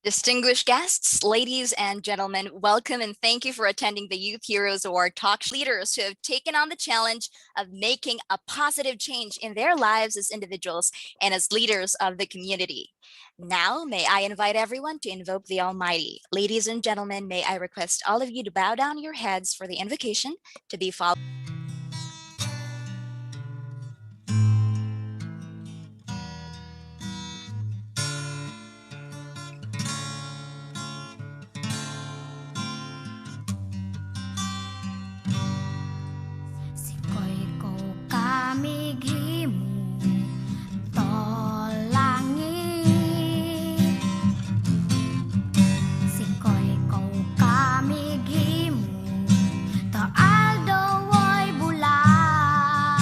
Distinguished guests, ladies and gentlemen, welcome and thank you for attending the Youth Heroes Award Talk leaders who have taken on the challenge of making a positive change in their lives as individuals and as leaders of the community. Now, may I invite everyone to invoke the Almighty. Ladies and gentlemen, may I request all of you to bow down your heads for the invocation to be followed. Sikoy ko kamigimu tolangit. Sikoy ko kamigimu to aldo woy bulan.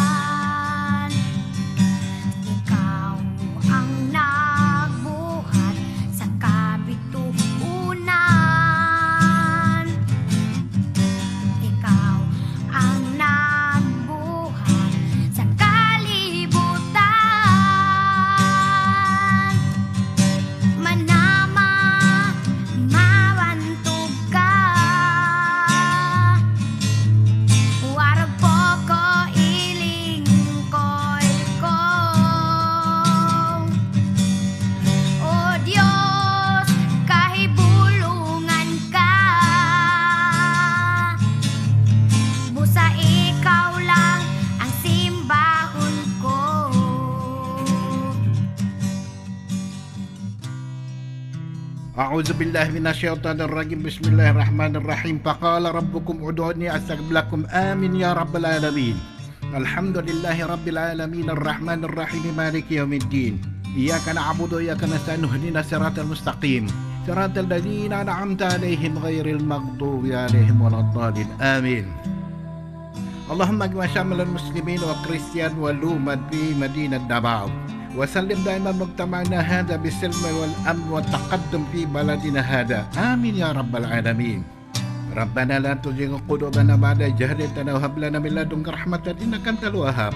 Ikaw ang nagbuhat sa kabituunan. Ikaw ang nagbuhat sa kalibutan. Manama, mawantog ka. Warag po ko ilingkoy ko. O Diyos, kahibulungan ka. Busa ikaw lang ang simbahon ko. أعوذ بالله من الشيطان الرجيم بسم الله الرحمن الرحيم فقال ربكم ادعوني أستجب لكم آمين يا رب العالمين الحمد لله رب العالمين الرحمن الرحيم مالك يوم الدين إياك نعبد وإياك نستعين اهدنا الصراط المستقيم صراط الذين أنعمت عليهم غير المغضوب عليهم ولا الضالين آمين اللهم اجمع شمل المسلمين والكريستيان والأمة في مدينة دمام وسلم دائما مجتمعنا هذا بالسلم والأمن والتقدم في بلدنا هذا آمين يا رب العالمين ربنا لا تزغ قلوبنا بعد إذ هديتنا وهب لنا من لدنك رحمة إنك أنت الوهاب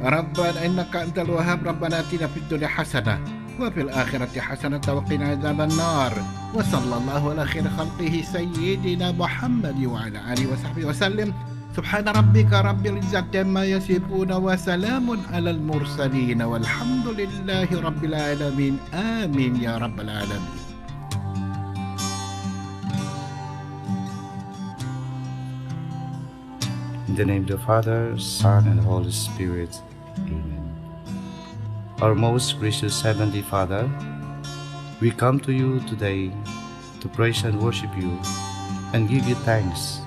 ربنا إنك أنت الوهاب ربنا آتنا في الدنيا حسنة وفي الآخرة حسنة وقنا عذاب النار وصلى الله على خير خلقه سيدنا محمد وعلى آله وصحبه وسلم سبحان ربك رب العزة عما يصفون وسلام على المرسلين والحمد لله رب العالمين آمين يا رب العالمين. In the name of the Father, Son, and Holy Spirit. Amen. Our most gracious Heavenly Father, we come to you today to praise and worship you and give you thanks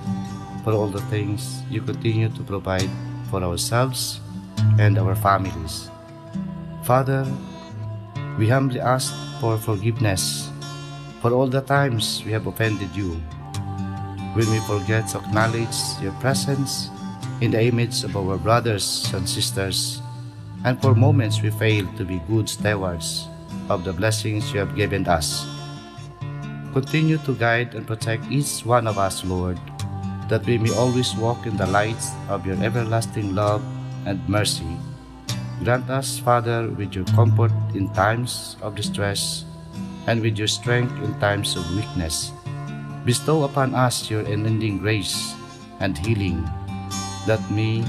for all the things you continue to provide for ourselves and our families. Father, we humbly ask for forgiveness for all the times we have offended you, when we forget to acknowledge your presence in the image of our brothers and sisters, and for moments we fail to be good stewards of the blessings you have given us. Continue to guide and protect each one of us, Lord, that we may always walk in the lights of your everlasting love and mercy. Grant us, Father, with your comfort in times of distress and with your strength in times of weakness. Bestow upon us your unending grace and healing, that we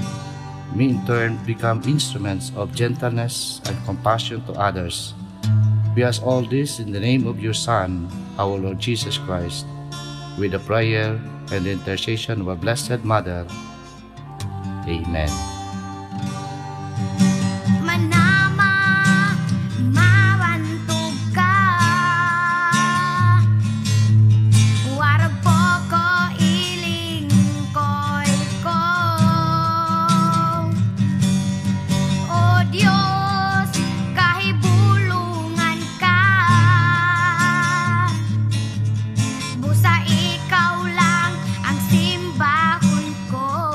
may in turn become instruments of gentleness and compassion to others. We ask all this in the name of your Son, our Lord Jesus Christ, with the prayer and the intercession of our Blessed Mother. Amen. Manama, mawantog ka. Warag po ko ilingkoy ko. O Diyos, kahibulungan ka. Busa ikaw lang ang simbahon ko.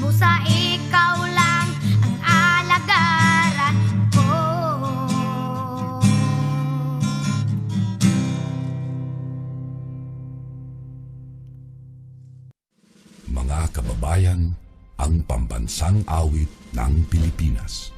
Busa ikaw lang ang alagaran ko. Mga kababayan, ang pambansang awit ng Pilipinas.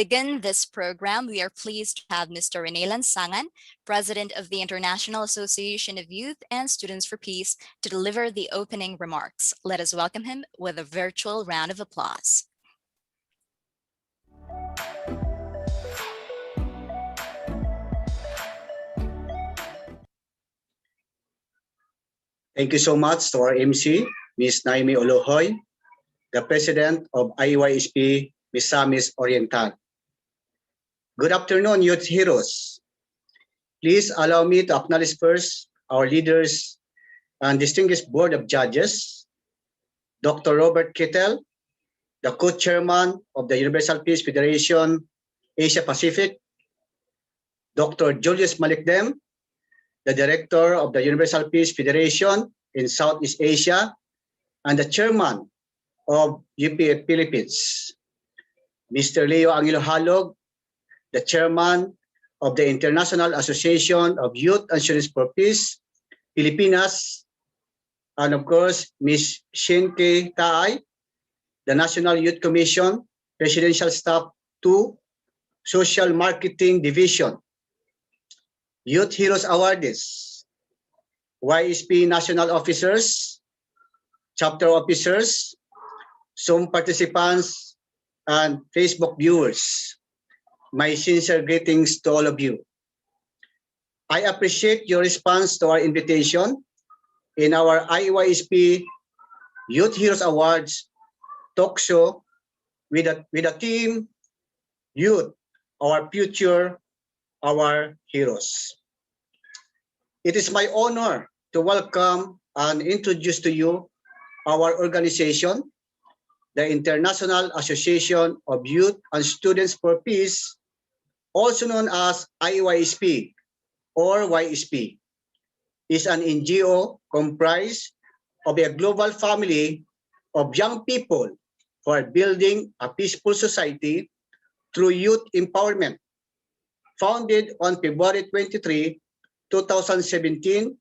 begin this program, we are pleased to have Mr. Rene Lansangan, President of the International Association of Youth and Students for Peace, to deliver the opening remarks. Let us welcome him with a virtual round of applause. Thank you so much to our MC, Ms. Naomi Olohoy, the President of IYSP, Misamis Oriental. Good afternoon, youth heroes. Please allow me to acknowledge first our leaders and distinguished Board of Judges, Dr. Robert Kittel, the co-chairman of the Universal Peace Federation Asia Pacific, Dr. Julius Malikdem, the director of the Universal Peace Federation in Southeast Asia, and the chairman of UPF Philippines, Mr. Leo Angelo Halog, the chairman of the International Association of Youth and Students for Peace, Pilipinas, and of course, Ms. Shinke Taay, the National Youth Commission, Presidential Staff 2, Social Marketing Division, Youth Heroes Awardees, YSP National Officers, Chapter Officers, Zoom participants, and Facebook viewers. My sincere greetings to all of you. I appreciate your response to our invitation in our IYSP Youth Heroes Awards talk show with a theme, Youth, Our Future, Our Heroes. It is my honor to welcome and introduce to you our organization, the International Association of Youth and Students for Peace, also known as IYSP or YSP, is an NGO comprised of a global family of young people who are building a peaceful society through youth empowerment. Founded on February 23, 2017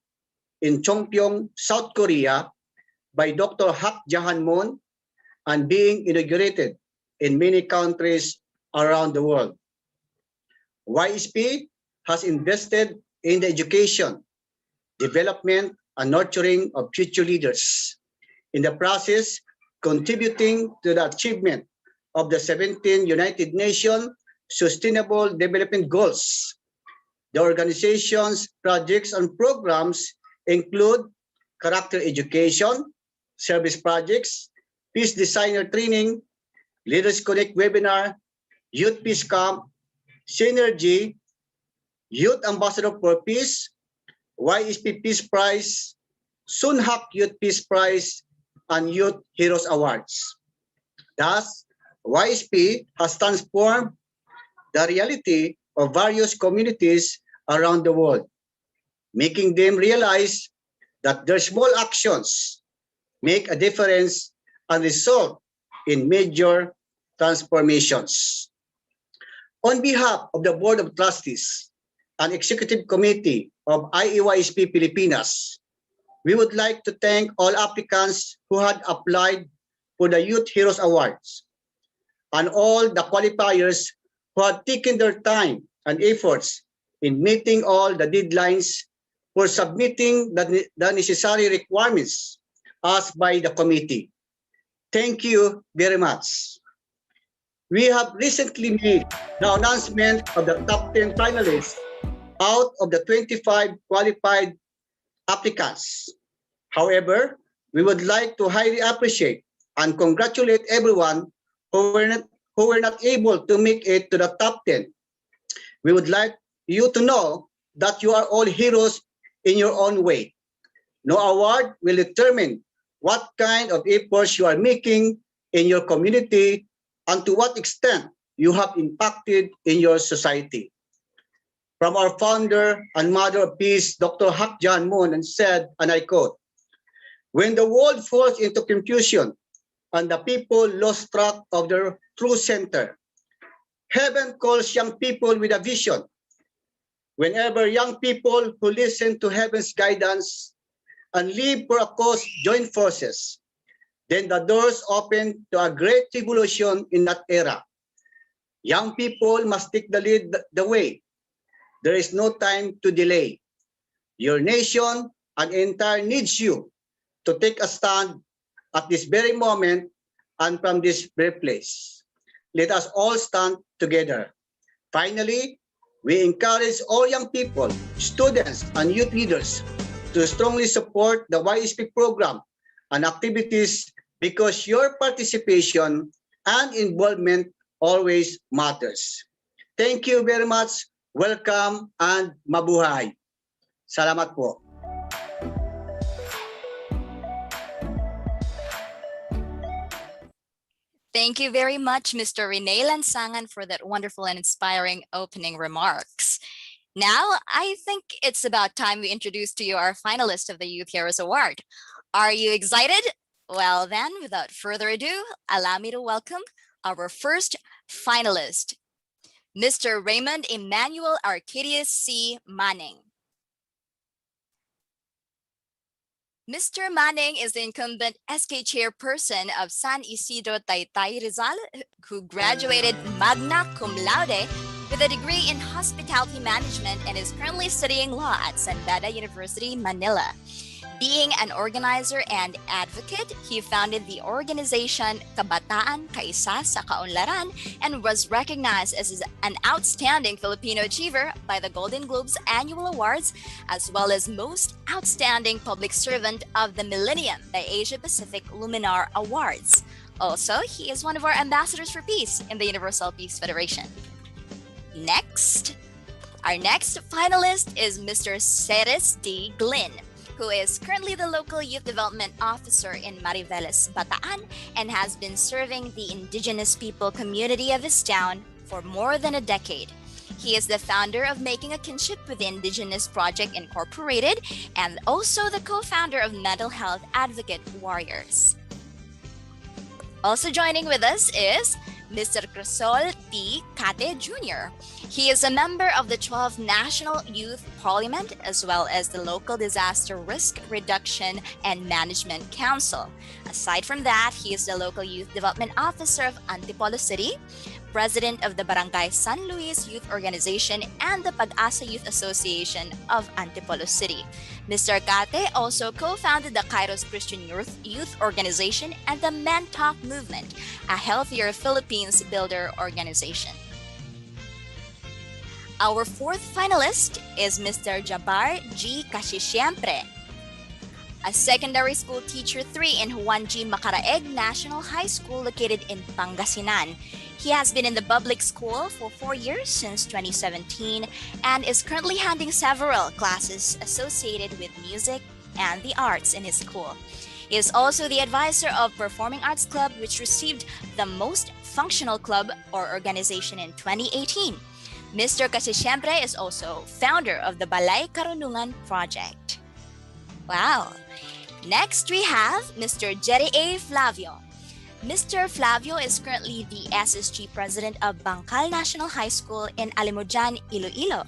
in Chongpyeong, South Korea by Dr. Hak Jahan Moon and being inaugurated in many countries around the world. YSP has invested in the education, development, and nurturing of future leaders, in the process contributing to the achievement of the 17 United Nations Sustainable Development Goals. The organization's projects and programs include character education, service projects, peace designer training, Leaders Connect webinar, Youth Peace Camp, Synergy, Youth Ambassador for Peace, YSP Peace Prize, Sunhak Youth Peace Prize, and Youth Heroes Awards. Thus, YSP has transformed the reality of various communities around the world, making them realize that their small actions make a difference and result in major transformations. On behalf of the Board of Trustees and Executive Committee of IYSP Pilipinas, we would like to thank all applicants who had applied for the Youth Heroes Awards and all the qualifiers who had taken their time and efforts in meeting all the deadlines for submitting the necessary requirements asked by the committee. Thank you very much. We have recently made the announcement of the top 10 finalists out of the 25 qualified applicants. However, we would like to highly appreciate and congratulate everyone who were not able to make it to the top 10. We would like you to know that you are all heroes in your own way. No award will determine what kind of efforts you are making in your community and to what extent you have impacted in your society. From our founder and mother of peace, Dr. Hak Jahan Moon, and said, and I quote, "When the world falls into confusion and the people lost track of their true center, heaven calls young people with a vision. Whenever young people who listen to heaven's guidance and live for a cause join forces, then the doors open to a great revolution in that era. Young people must take the way. There is no time to delay. Your nation and entire needs you to take a stand at this very moment and from this very place. Let us all stand together. Finally, we encourage all young people, students, and youth leaders to strongly support the YSP program and activities because your participation and involvement always matters. Thank you very much. Welcome and mabuhay. Salamat po. Thank you very much, Mr. Rene Lansangan, for that wonderful and inspiring opening remarks. Now, I think it's about time we introduce to you our finalist of the Youth Heroes Award. Are you excited? Well then, without further ado, allow me to welcome our first finalist, Mr. Raymond Emmanuel Arcadius C. Manning. Mr. Manning is the incumbent SK chairperson of San Isidro Taytay Rizal, who graduated magna cum laude with a degree in hospitality management and is currently studying law at San Beda University, Manila. Being an organizer and advocate, he founded the organization Kabataan Kaisa sa Kaunlaran and was recognized as an outstanding Filipino achiever by the Golden Globes Annual Awards, as well as Most Outstanding Public Servant of the Millennium by Asia Pacific Luminar Awards. Also, he is one of our ambassadors for peace in the Universal Peace Federation. Our next finalist is Mr. Ceres D. Glynn, who is currently the local youth development officer in Mariveles, Bataan, and has been serving the indigenous people community of his town for more than a decade. He is the founder of Making a Kinship with the Indigenous Project Incorporated and also the co-founder of Mental Health Advocate Warriors. Also joining with us is Mr. Crisol P. Cate Jr. He is a member of the 12th National Youth Parliament as well as the Local Disaster Risk Reduction and Management Council. Aside from that, he is the Local Youth Development Officer of Antipolo City, President of the Barangay San Luis Youth Organization and the Pag-asa Youth Association of Antipolo City. Mr. Cate also co-founded the Kairos Christian Youth Organization and the Men Talk Movement, a Healthier Philippines Builder organization. Our fourth finalist is Mr. Jabar G. Kasisiempre, a secondary school teacher 3 in Juan G. Macaraeg National High School located in Pangasinan. He has been in the public school for 4 years since 2017 and is currently handling several classes associated with music and the arts in his school. He is also the advisor of Performing Arts Club, which received the Most Functional Club or Organization in 2018. Mr. Kasisiempre is also founder of the Balay Karunungan Project. Wow! Next, we have Mr. Jerry A. Flavio. Mr. Flavio is currently the SSG President of Bangkal National High School in Alimujan, Iloilo.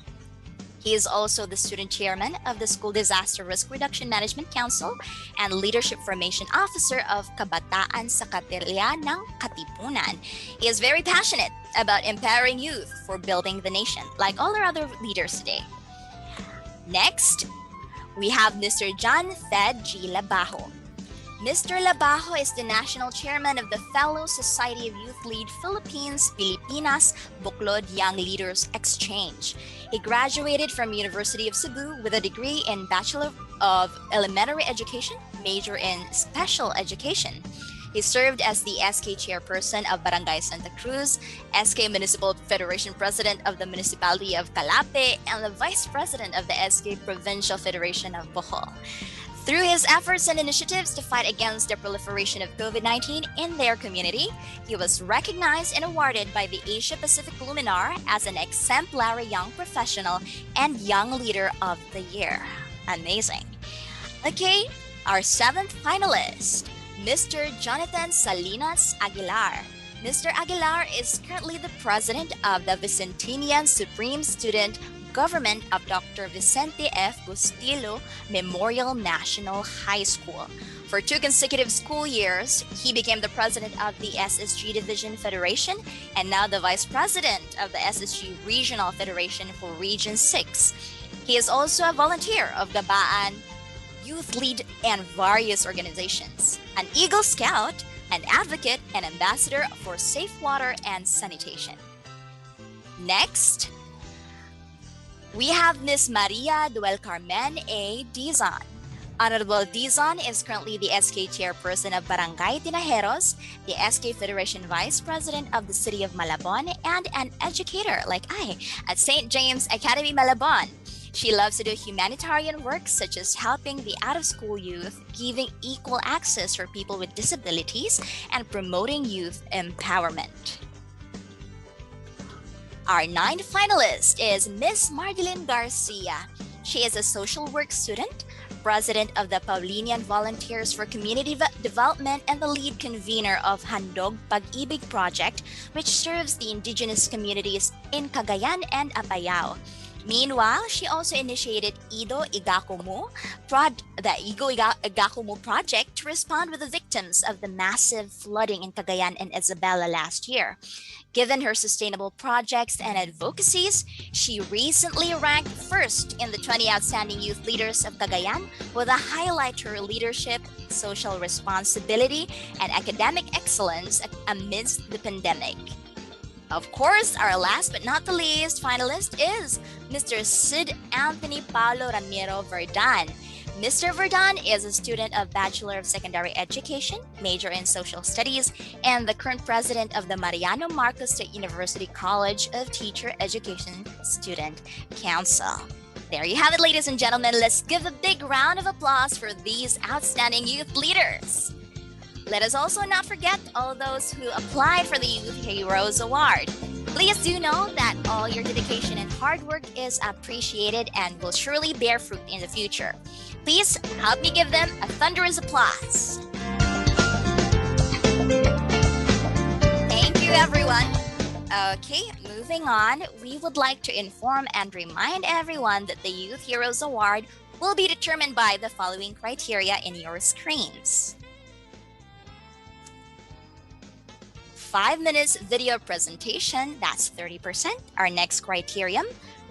He is also the Student Chairman of the School Disaster Risk Reduction Management Council and Leadership Formation Officer of Kabataan sa Katilya ng Katipunan. He is very passionate about empowering youth for building the nation, like all our other leaders today. Next, we have Mr. John Thed G. Labajo. Mr. Labajo is the National Chairman of the Fellow Society of Youth Lead Philippines Pilipinas Buklod Young Leaders Exchange. He graduated from University of Cebu with a degree in Bachelor of Elementary Education, major in Special Education. He served as the SK Chairperson of Barangay Santa Cruz, SK Municipal Federation President of the Municipality of Calape, and the Vice President of the SK Provincial Federation of Bohol. Through his efforts and initiatives to fight against the proliferation of COVID-19 in their community, he was recognized and awarded by the Asia Pacific Luminar as an exemplary young professional and young leader of the year. Amazing. Okay, our seventh finalist, Mr. Jonathan Salinas Aguilar. Mr. Aguilar is currently the president of the Vicentinian Supreme Student Government of Dr. Vicente F. Bustillo Memorial National High School. For For 2 consecutive school years, he became the president of the SSG Division Federation and now the vice president of the SSG Regional Federation for Region 6. He is also a volunteer of Gabaan Youth Lead and various organizations, an Eagle Scout, an advocate and ambassador for safe water and sanitation. Next, we have Ms. Maria Duel Carmen A. Dizon. Honorable Dizon is currently the SK chairperson of Barangay Tinajeros, the SK Federation Vice President of the City of Malabon, and an educator like I at St. James Academy Malabon. She loves to do humanitarian work such as helping the out-of-school youth, giving equal access for people with disabilities, and promoting youth empowerment. Our 9th finalist is Ms. Mardeline Garcia. She is a social work student, president of the Paulinian Volunteers for Community Development, and the lead convener of Handog Pag-ibig Project, which serves the indigenous communities in Cagayan and Apayao. Meanwhile, she also initiated Ido Igakumu, the Igakumu project to respond with the victims of the massive flooding in Cagayan and Isabela last year. Given her sustainable projects and advocacies, she recently ranked first in the 20 Outstanding Youth Leaders of Cagayan with a highlight to her leadership, social responsibility, and academic excellence amidst the pandemic. Of course, our last but not the least finalist is Mr. Sid Anthony Paulo Ramiro Verdan. Mr. Verdan is a student of Bachelor of Secondary Education, major in Social Studies, and the current president of the Mariano Marcos State University College of Teacher Education Student Council. There you have it, ladies and gentlemen. Let's give a big round of applause for these outstanding youth leaders. Let us also not forget all those who applied for the Youth Heroes Award. Please do know that all your dedication and hard work is appreciated and will surely bear fruit in the future. Please help me give them a thunderous applause. Thank you, everyone. Okay, moving on, we would like to inform and remind everyone that the Youth Heroes Award will be determined by the following criteria in your screens. 5 minutes video presentation, that's 30%. Our next criterion,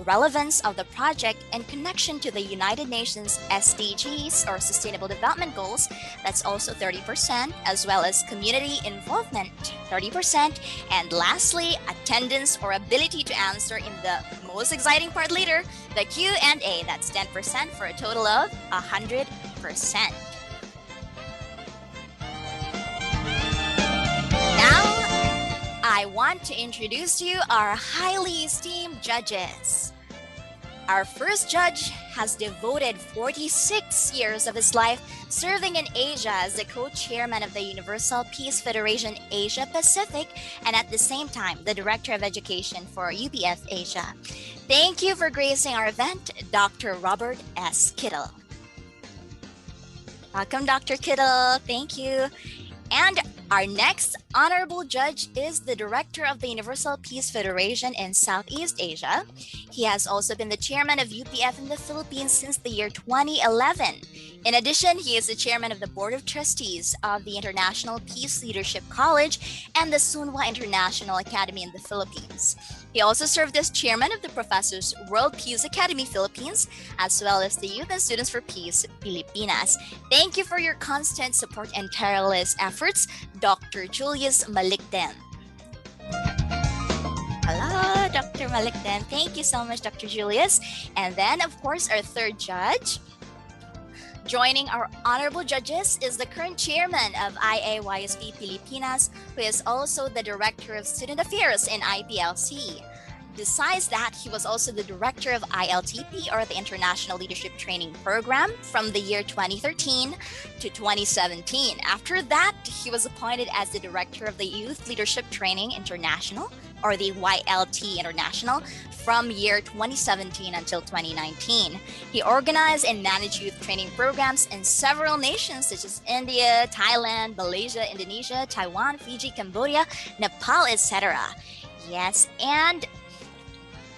relevance of the project and connection to the United Nations SDGs or Sustainable Development Goals, that's also 30%, as well as community involvement, 30%. And lastly, attendance or ability to answer in the most exciting part later, the Q&A, that's 10% for a total of 100%. I want to introduce to you our highly esteemed judges. Our first judge has devoted 46 years of his life serving in Asia as the co-chairman of the Universal Peace Federation Asia Pacific and at the same time the Director of Education for UPF Asia. Thank you for gracing our event, Dr. Robert S. Kittle. Welcome, Dr. Kittle. Thank you. And our next honorable judge is the director of the Universal Peace Federation in Southeast Asia. He has also been the chairman of UPF in the Philippines since the year 2011. In addition, he is the chairman of the Board of Trustees of the International Peace Leadership College and the Sunwa International Academy in the Philippines. He also served as chairman of the Professors World Peace Academy Philippines, as well as the Youth and Students for Peace Pilipinas. Thank you for your constant support and tireless efforts, Dr. Julius Malikden. Hello, Dr. Malikden. Thank you so much, Dr. Julius. And then, of course, our third judge. Joining our honorable judges is the current chairman of IAYSP Pilipinas, who is also the director of student affairs in IPLC. Besides that, he was also the director of ILTP, or the International Leadership Training Program, from the year 2013 to 2017. After that, he was appointed as the director of the Youth Leadership Training International, or the YLT International, from year 2017 until 2019. He organized and managed youth training programs in several nations such as India, Thailand, Malaysia, Indonesia, Taiwan, Fiji, Cambodia, Nepal, etc. Yes, and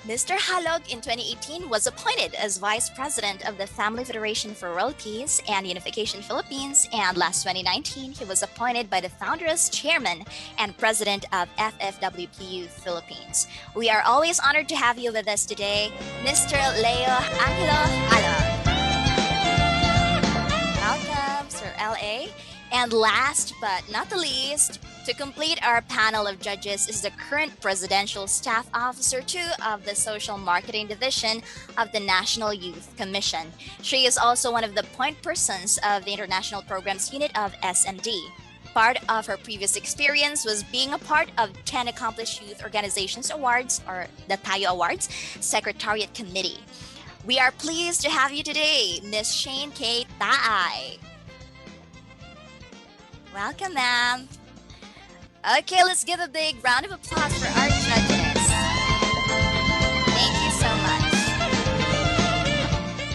Mr. Halog in 2018 was appointed as Vice President of the Family Federation for World Peace and Unification Philippines, and last 2019 he was appointed by the founder as Chairman and President of FFWPU Philippines. We are always honored to have you with us today, Mr. Leo Angelo Halog. Welcome, Sir LA. And last but not the least, to complete our panel of judges is the current Presidential Staff Officer 2 of the Social Marketing Division of the National Youth Commission. She is also one of the point persons of the International Programs Unit of SMD. Part of her previous experience was being a part of 10 Accomplished Youth Organizations Awards, or the Tayo Awards, Secretariat Committee. We are pleased to have you today, Ms. Shane K. Taay. Welcome, ma'am. Okay, let's give a big round of applause for our judges. Thank you so much.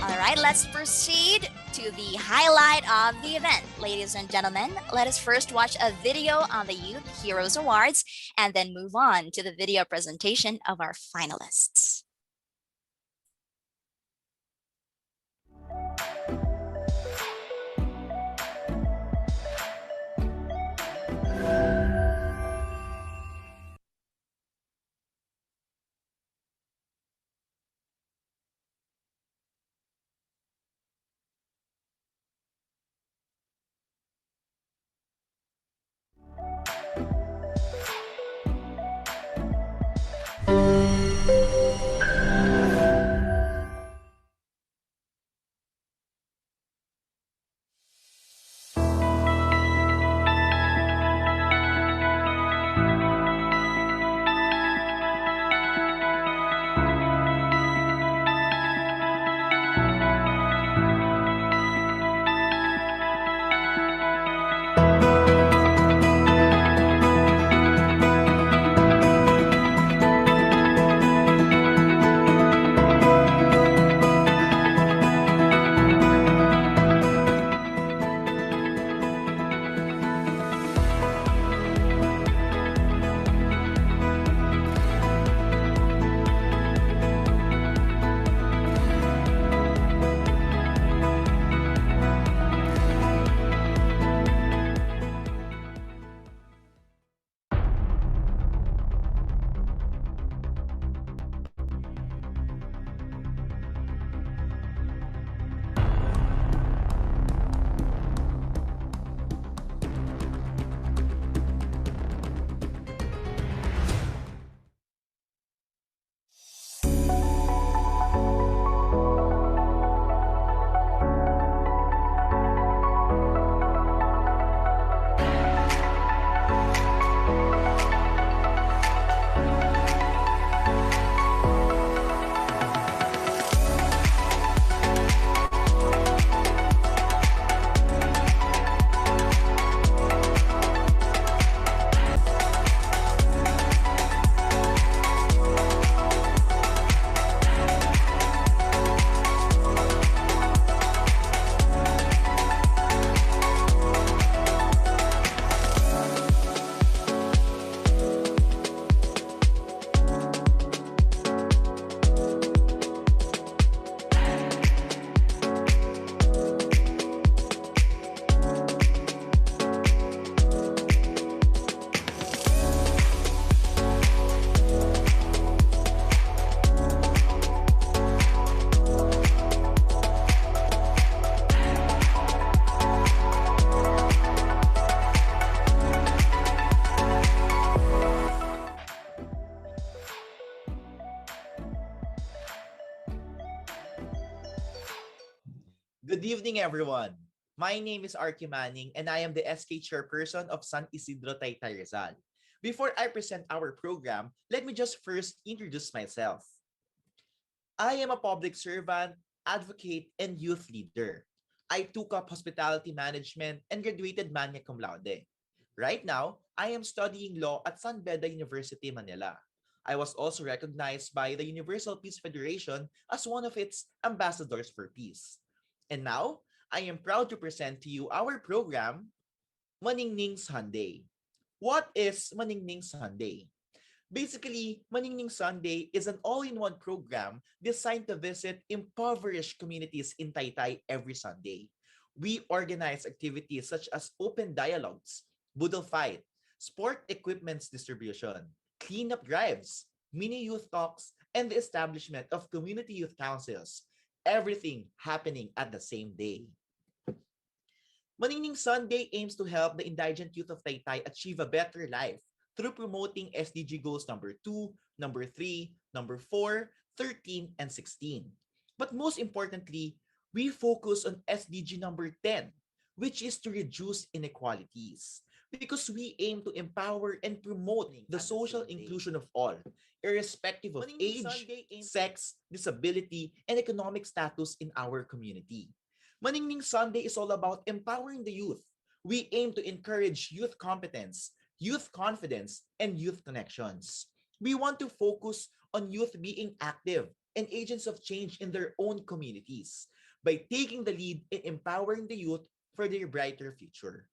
All right, let's proceed to the highlight of the event. Ladies and gentlemen, let us first watch a video on the Youth Heroes Awards and then move on to the video presentation of our finalists. Good evening, everyone. My name is Arky Manning, and I am the SK Chairperson of San Isidro Taytay Rizal. Before I present our program, let me just first introduce myself. I am a public servant, advocate, and youth leader. I took up hospitality management and graduated magna cum laude. Right now, I am studying law at San Beda University, Manila. I was also recognized by the Universal Peace Federation as one of its ambassadors for peace. And now, I am proud to present to you our program, Maningning Sunday. What is Maningning Sunday? Basically, Maningning Sunday is an all-in-one program designed to visit impoverished communities in Taytay every Sunday. We organize activities such as open dialogues, boodle fight, sport equipments distribution, cleanup drives, mini youth talks, and the establishment of community youth councils. Everything happening at the same day. Maningning Sunday aims to help the indigent youth of Taytay achieve a better life through promoting SDG goals number 2, number 3, number 4, 13, and 16. But most importantly, we focus on SDG number 10, which is to reduce inequalities. Because we aim to empower and promote the social inclusion of all, irrespective of age, sex, disability, and economic status in our community. Maningning Sunday is all about empowering the youth. We aim to encourage youth competence, youth confidence, and youth connections. We want to focus on youth being active and agents of change in their own communities by taking the lead in empowering the youth for their brighter future.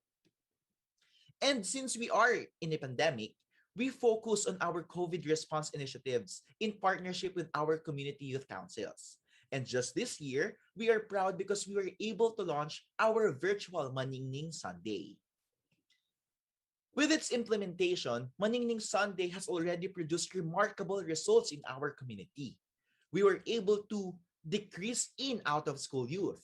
And since we are in a pandemic, we focus on our COVID response initiatives in partnership with our community youth councils. And just this year, we are proud because we were able to launch our virtual Maningning Sunday. With its implementation, Maningning Sunday has already produced remarkable results in our community. We were able to decrease in out-of-school youth,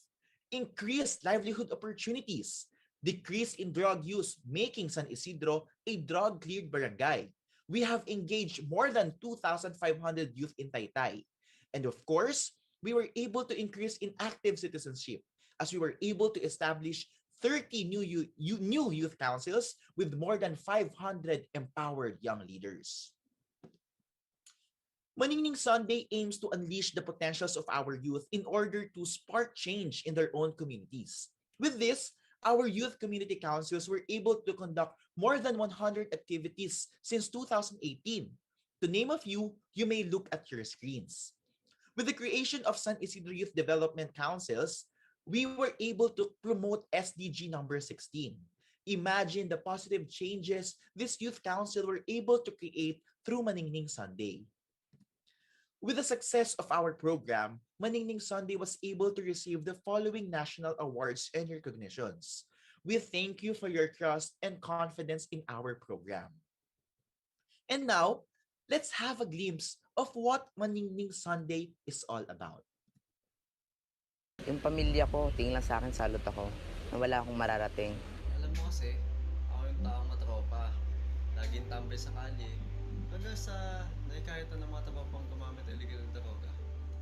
increase livelihood opportunities, decrease in drug use, making San Isidro a drug-cleared barangay. We have engaged more than 2,500 youth in Taytay. And of course, we were able to increase in active citizenship as we were able to establish 30 new youth councils with more than 500 empowered young leaders. Maningning Sunday aims to unleash the potentials of our youth in order to spark change in their own communities. With this, our youth community councils were able to conduct more than 100 activities since 2018. To name a few, you may look at your screens. With the creation of San Isidro Youth Development Councils, we were able to promote SDG number 16. Imagine the positive changes this youth council were able to create through Maningning Sunday. With the success of our program, Maningning Sunday was able to receive the following national awards and recognitions. We thank you for your trust and confidence in our program. And now, let's have a glimpse of what Maningning Sunday is all about. Yung pamilya ko, tingin lang sa akin, salot ako na wala akong mararating. Alam mo kasi, ako yung taong matropa. Laging tambay sa kalye. Hanggang sa naikahita ng mga tabapang gumamit illegal ng droga.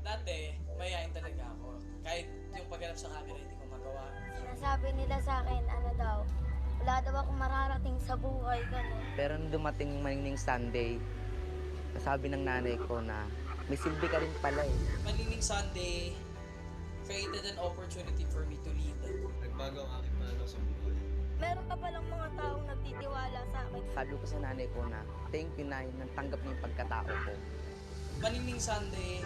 Dati, mayayain talaga ako. Kahit yung paghanap sa camera, hindi ko magawa. Sinasabi nila sa akin, ano daw, wala daw akong mararating sa buhay, gano'n. Pero nung dumating yung Maningning Sunday, nasabi ng nanay ko na may silbi ka rin pala eh. Maningning Sunday created an opportunity for me to lead. Nagbago ang aking pananaw sa buhay. Meron pa palang mga taong nagtitiwala sa akin. Sabi ko sa nanay ko na, thank you na nang tanggap niyo yung pagkatao ko. Maningning Sunday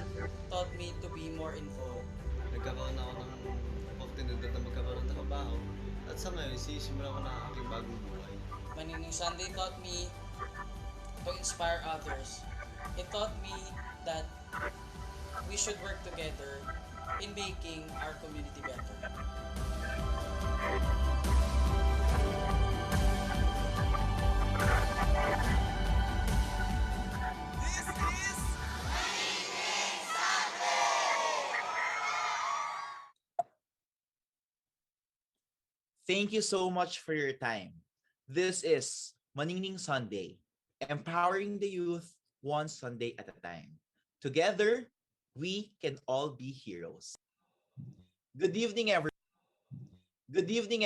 taught me to be more involved. Nagkakaroon ako ng oportunidad na magkaroon ng trabaho. At sa ngayon, sisimula ko na ang aking bagong buhay. Maningning Sunday taught me to inspire others. It taught me that we should work together in making our community better. This is Thank you so much for your time. This is Maningning Sunday, empowering the youth one Sunday at a time. Together, we can all be heroes. Good evening,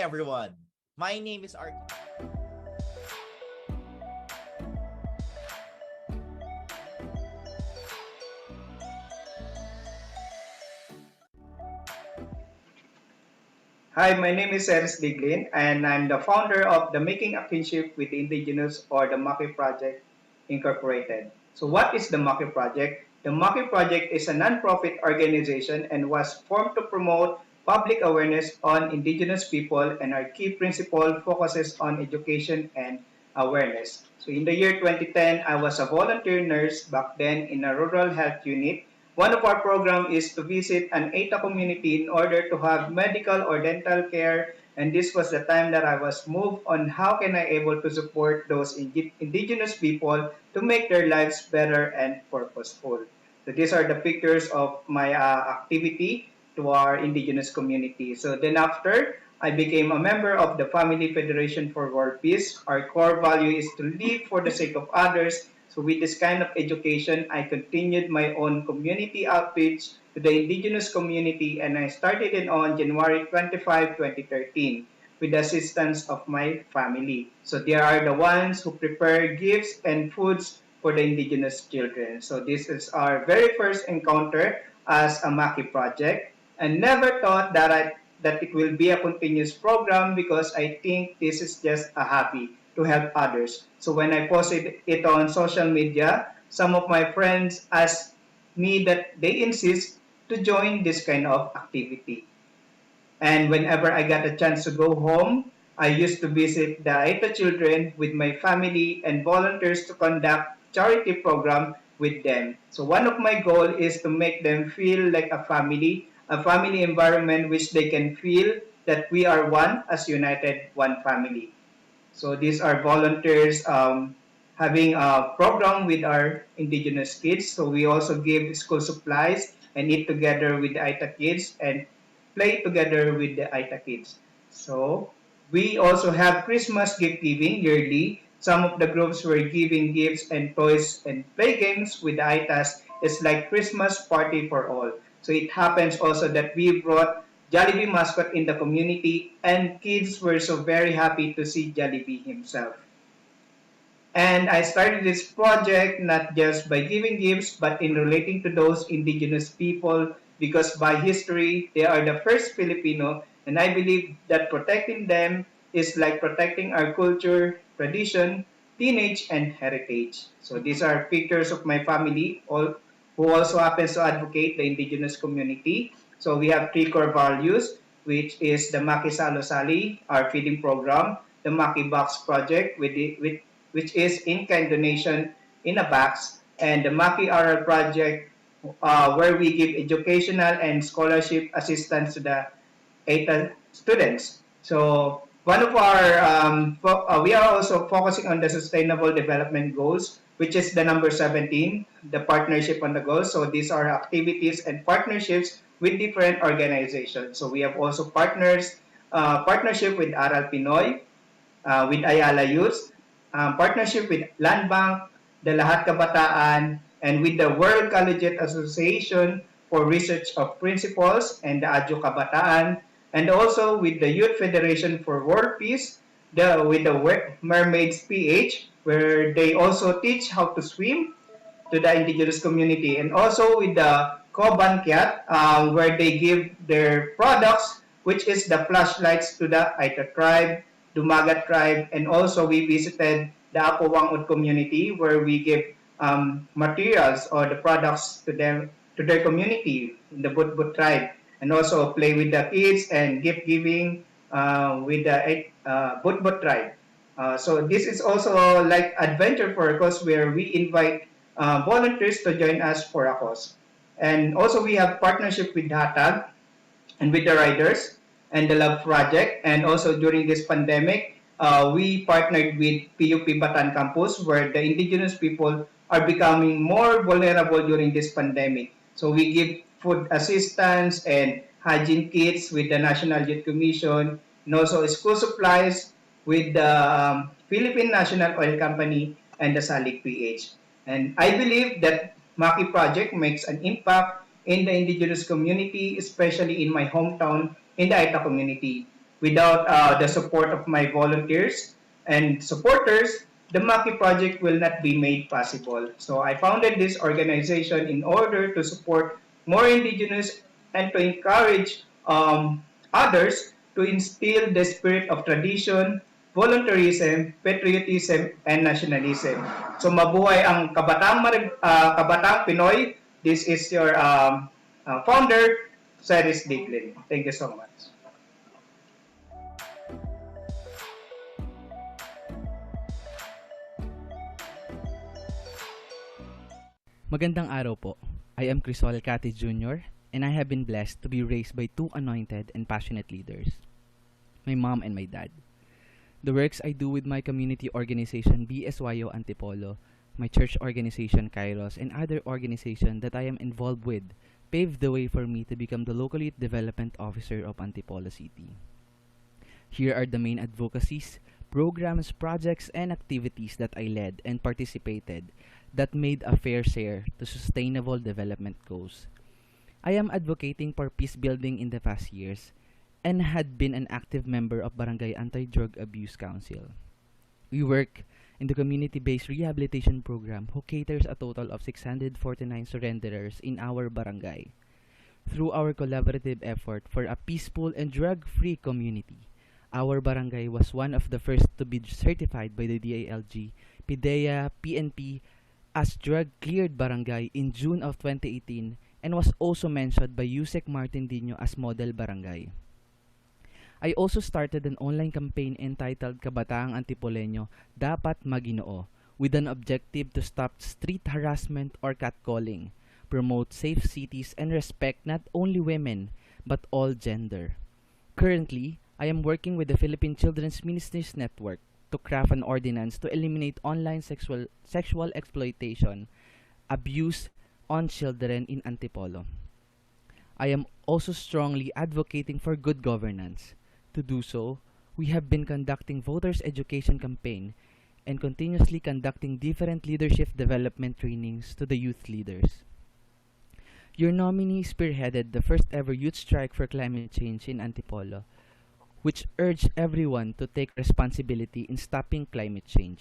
everyone. My name is Art. Hi, my name is Eris Diglin, and I'm the founder of the Making a Kinship with the Indigenous, or the Maki Project Incorporated. So what is the Maki Project? The Maki Project is a non-profit organization and was formed to promote public awareness on Indigenous people, and our key principle focuses on education and awareness. So in the year 2010, I was a volunteer nurse back then in a rural health unit. One of our programs is to visit an ATA community in order to have medical or dental care. And this was the time that I was moved on how can I able to support those indigenous people to make their lives better and purposeful. So these are the pictures of my activity to our indigenous community. So then after, I became a member of the Family Federation for World Peace. Our core value is to live for the sake of others. So with this kind of education, I continued my own community outreach to the indigenous community, and I started it on January 25, 2013 with the assistance of my family. So they are the ones who prepare gifts and foods for the indigenous children. So this is our very first encounter as a Maki project, and never thought that it will be a continuous program because I think this is just a hobby to help others. So when I posted it on social media, some of my friends asked me that they insist to join this kind of activity. And whenever I got a chance to go home, I used to visit the Aita children with my family and volunteers to conduct charity program with them. So one of my goal is to make them feel like a family environment which they can feel that we are one as united one family. So these are volunteers having a program with our indigenous kids. So we also give school supplies and eat together with the Aita kids and play together with the Aita kids. So we also have Christmas gift giving yearly. Some of the groups were giving gifts and toys and play games with the Aitas. It's like Christmas party for all. So it happens also that we brought Jollibee mascot in the community, and kids were so very happy to see Jollibee himself. And I started this project not just by giving gifts, but in relating to those indigenous people, because by history, they are the first Filipino, and I believe that protecting them is like protecting our culture, tradition, lineage, and heritage. So these are pictures of my family, all who also happens to advocate the indigenous community. So we have three core values, which is the Maki Salo Sali, our feeding program, the Maki Box project, which is in-kind donation in a box, and the Maki Oral project, where we give educational and scholarship assistance to the ETA students. So one of our, we are also focusing on the Sustainable Development Goals, which is the number 17, the partnership on the goals. So these are activities and partnerships with different organizations. So we have also partnership with Aral Pinoy, with Ayala Youth, partnership with Land Bank, the Lahat Kabataan, and with the World Collegiate Association for Research of Principles and the Adyo Kabataan, and also with the Youth Federation for World Peace, with the Mermaids PH, where they also teach how to swim to the indigenous community, and also with the Koban Kiat, where they give their products, which is the flashlights to the Aita tribe, Dumagat tribe, and also we visited the Apo Wangud community, where we give materials or the products to them, to their community in the Budbud tribe, and also play with the kids and gift giving with the Budbud tribe. So this is also like adventure for a cause where we invite volunteers to join us for a cause. And also we have partnership with Hatag and with the riders and the Love Project. And also during this pandemic, we partnered with PUP Batan Campus, where the indigenous people are becoming more vulnerable during this pandemic. So we give food assistance and hygiene kits with the National Youth Commission, and also school supplies with the Philippine National Oil Company and the Salik PH. And I believe that Maki Project makes an impact in the indigenous community, especially in my hometown, in the Aita community. Without the support of my volunteers and supporters, the Maki Project will not be made possible. So I founded this organization in order to support more indigenous and to encourage others to instill the spirit of tradition, volunteerism, patriotism, and nationalism. So mabuhay ang Kabatang Pinoy. This is your founder, Cyrus Diglin. Thank you so much. Magandang araw po. I am Crisol Cati Jr. and I have been blessed to be raised by two anointed and passionate leaders, my mom and my dad. The works I do with my community organization BSYO Antipolo, my church organization Kairos, and other organizations that I am involved with paved the way for me to become the local youth development officer of Antipolo City. Here are the main advocacies, programs, projects, and activities that I led and participated that made a fair share to sustainable development goals. I am advocating for peace building in the past years and had been an active member of Barangay Anti-Drug Abuse Council. We work in the community-based rehabilitation program who caters a total of 649 surrenderers in our barangay. Through our collaborative effort for a peaceful and drug-free community, our barangay was one of the first to be certified by the DILG, PIDEA, PNP as drug-cleared barangay in June of 2018 and was also mentioned by Yusek Martin Dino as model barangay. I also started an online campaign entitled Kabataang Antipoleño Dapat Maginoo with an objective to stop street harassment or catcalling, promote safe cities, and respect not only women but all gender. Currently, I am working with the Philippine Children's Ministries Network to craft an ordinance to eliminate online sexual exploitation, abuse on children in Antipolo. I am also strongly advocating for good governance. To do so, we have been conducting voters education campaign and continuously conducting different leadership development trainings to the youth leaders. Your nominee spearheaded the first ever youth strike for climate change in Antipolo, which urged everyone to take responsibility in stopping climate change.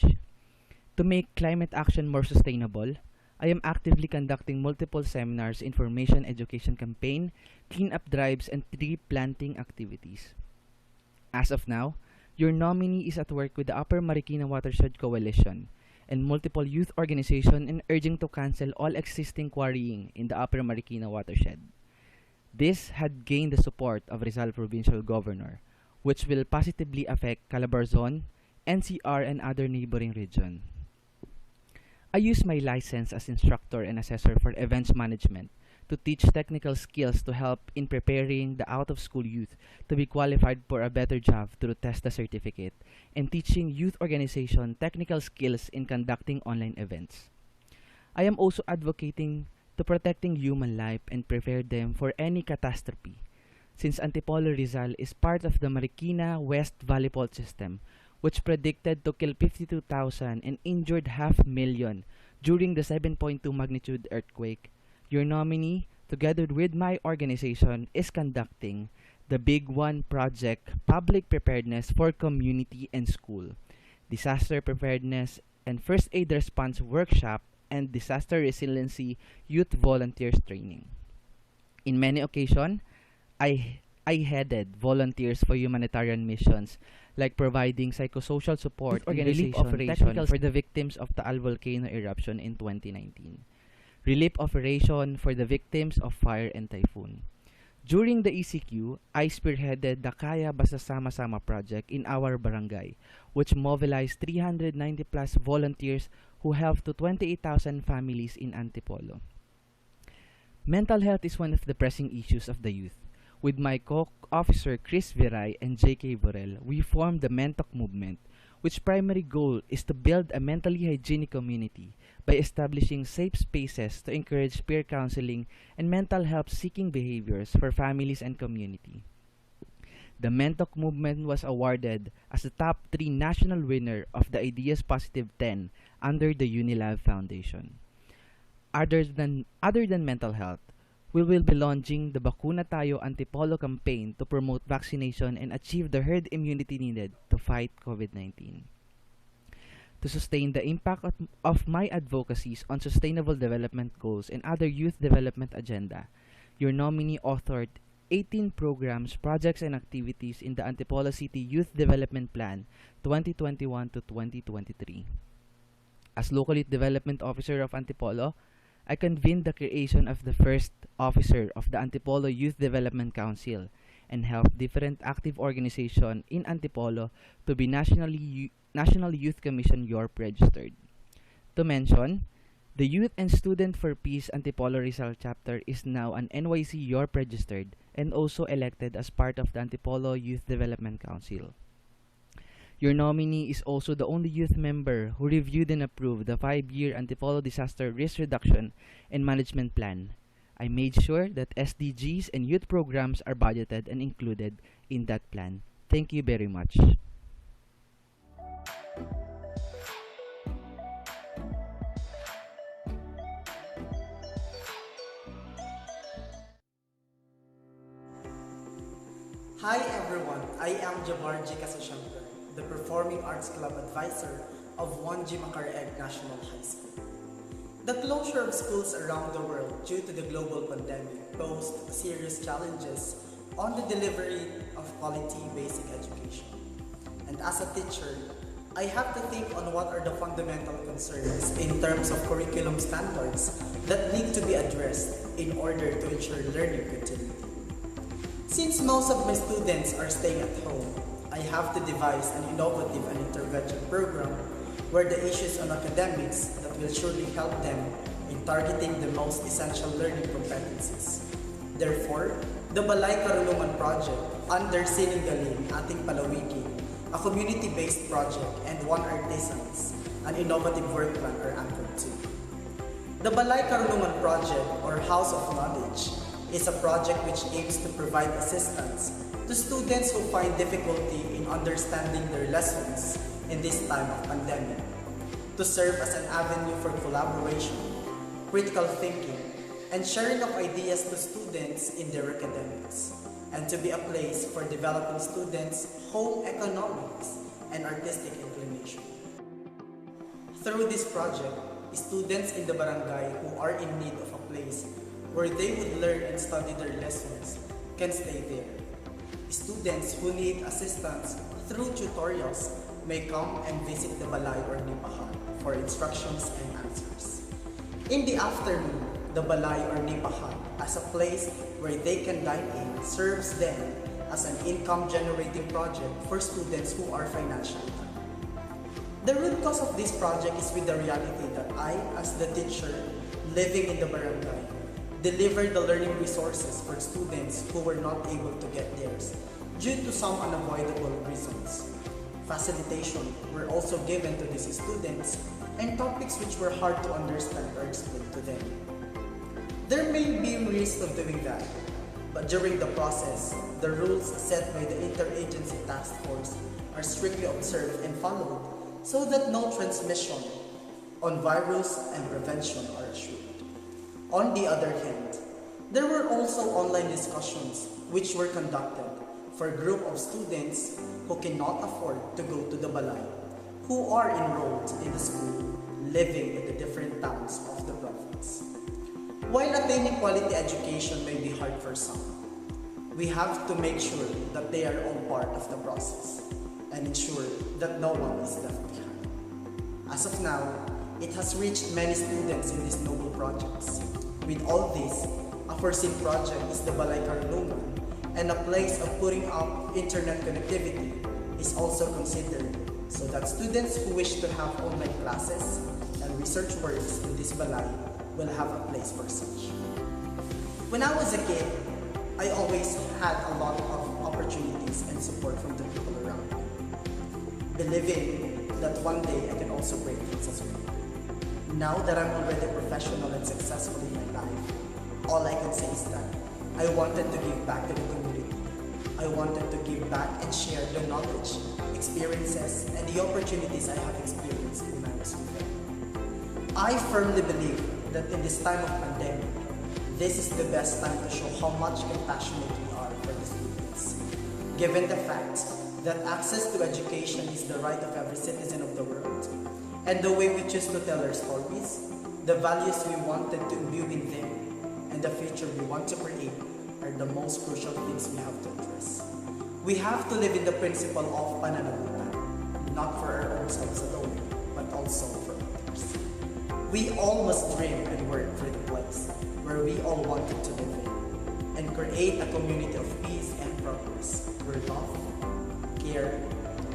To make climate action more sustainable, I am actively conducting multiple seminars, information education campaign, cleanup drives, and tree planting activities. As of now, your nominee is at work with the Upper Marikina Watershed Coalition and multiple youth organizations in urging to cancel all existing quarrying in the Upper Marikina Watershed. This had gained the support of Rizal Provincial Governor, which will positively affect Calabarzon, NCR, and other neighboring region. I use my license as instructor and assessor for events management to teach technical skills to help in preparing the out-of-school youth to be qualified for a better job through TESDA certificate and teaching youth organization technical skills in conducting online events. I am also advocating to protecting human life and prepare them for any catastrophe, since Antipolo Rizal is part of the Marikina West Valley Fault System, which predicted to kill 52,000 and injured 500,000 during the 7.2 magnitude earthquake. Your nominee, together with my organization, is conducting the Big One Project Public Preparedness for Community and School, Disaster Preparedness and First Aid Response Workshop, and Disaster Resiliency Youth Volunteers Training. In many occasions, I headed volunteers for humanitarian missions like providing psychosocial support and relief operation for the victims of the Taal volcano eruption in 2019. Relief operation for the victims of fire and typhoon. During the ECQ, I spearheaded the Kaya Basta Sama-Sama project in our barangay, which mobilized 390 plus volunteers who helped to 28,000 families in Antipolo. Mental health is one of the pressing issues of the youth. With my co-officer Chris Viray and J.K. Borel, we formed the Mentok movement, which primary goal is to build a mentally hygienic community by establishing safe spaces to encourage peer counseling and mental health seeking behaviors for families and community. The Mentok movement was awarded as the top 3 national winner of the Ideas Positive 10 under the Unilab Foundation. Other than mental health, we will be launching the Bakuna Tayo Antipolo campaign to promote vaccination and achieve the herd immunity needed to fight COVID-19. To sustain the impact of my advocacies on sustainable development goals and other youth development agenda, your nominee authored 18 programs, projects, and activities in the Antipolo City Youth Development Plan 2021 to 2023. As Local Youth Development Officer of Antipolo, I convened the creation of the first officer of the Antipolo Youth Development Council and helped different active organizations in Antipolo to be National Youth Commission YORP registered. To mention, The Youth and Student for Peace Antipolo Rizal chapter is now an NYC Yorp registered and also elected as part of the Antipolo Youth Development Council. Your nominee is also the only youth member who reviewed and approved the 5-year Antipolo Disaster Risk Reduction and Management Plan. I made sure that SDGs and youth programs are budgeted and included in that plan. Thank you very much. Hi everyone, I am Jabar J. Kasashankar, the Performing Arts Club Advisor of 1G Macaraeg National High School. The closure of schools around the world due to the global pandemic posed serious challenges on the delivery of quality basic education. And as a teacher, I have to think on what are the fundamental concerns in terms of curriculum standards that need to be addressed in order to ensure learning continuity. Since most of my students are staying at home, I have to devise an innovative and intervention program where the issues on academics that will surely help them in targeting the most essential learning competencies. Therefore, the Balay Karunungan Project under Sininggaling Ating Palawiki, a community-based project, and One Artisans, an innovative work plan are anchored to. The Balay Karunungan Project, or House of Knowledge, is a project which aims to provide assistance to students who find difficulty in understanding their lessons in this time of pandemic, to serve as an avenue for collaboration, critical thinking, and sharing of ideas to students in their academics, and to be a place for developing students' home economics and artistic inclination. Through this project, students in the barangay who are in need of a place where they would learn and study their lessons can stay there. Students who need assistance through tutorials may come and visit the Balay or Nipahan for instructions and answers. In the afternoon, the Balay or Nipahan, as a place where they can dine in, serves them as an income-generating project for students who are financially tight. The root cause of this project is with the reality that I, as the teacher living in the barangay, delivered the learning resources for students who were not able to get theirs due to some unavoidable reasons. Facilitation were also given to these students and topics which were hard to understand or explain to them. There may be risk of doing that, but during the process, the rules set by the Interagency Task Force are strictly observed and followed so that no transmission on virus and prevention are assured. On the other hand, there were also online discussions which were conducted for a group of students who cannot afford to go to the Balay, who are enrolled in the school, living in the different towns of the province. While attaining quality education may be hard for some, we have to make sure that they are all part of the process and ensure that no one is left behind. As of now, it has reached many students in these noble projects. With all this, a foreseen project is the Balay Karunungan, and a place of putting up internet connectivity is also considered so that students who wish to have online classes and research works in this Balay will have a place for such. When I was a kid, I always had a lot of opportunities and support from the people around me, believing that one day I can also break things as well. Now that I'm already professional and successful in my life, all I can say is that I wanted to give back to the community. I wanted to give back and share the knowledge, experiences, and the opportunities I have experienced when I was with them. I firmly believe that in this time of pandemic, this is the best time to show how much compassionate we are for the students. Given the fact that access to education is the right of every citizen of the world, and the way we choose to tell our stories, the values we wanted to imbue in them, and the future we want to create are the most crucial things we have to address. We have to live in the principle of pananagutan, not for our own selves alone, but also for others. We all must dream and work for the place where we all wanted to live in, and create a community of peace and progress, where love, care,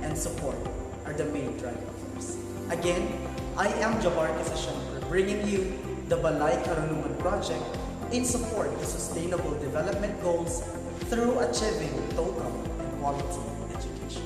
and support are the main driving force. Again, I am Jabar Kasashankar, bringing you the Balay Karunungan Project in support to Sustainable Development Goals through achieving total and quality education.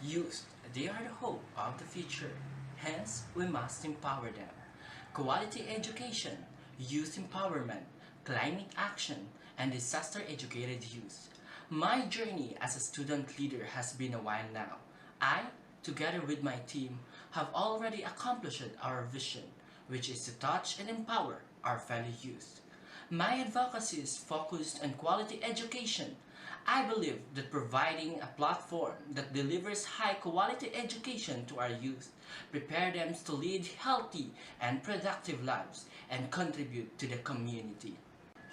Youth, they are the hope of the future. Hence, we must empower them. Quality education, youth empowerment, climate action, and disaster-educated youth. My journey as a student leader has been a while now. I, together with my team, have already accomplished our vision, which is to touch and empower our fellow youth. My advocacy is focused on quality education. I believe that providing a platform that delivers high-quality education to our youth prepare them to lead healthy and productive lives and contribute to the community.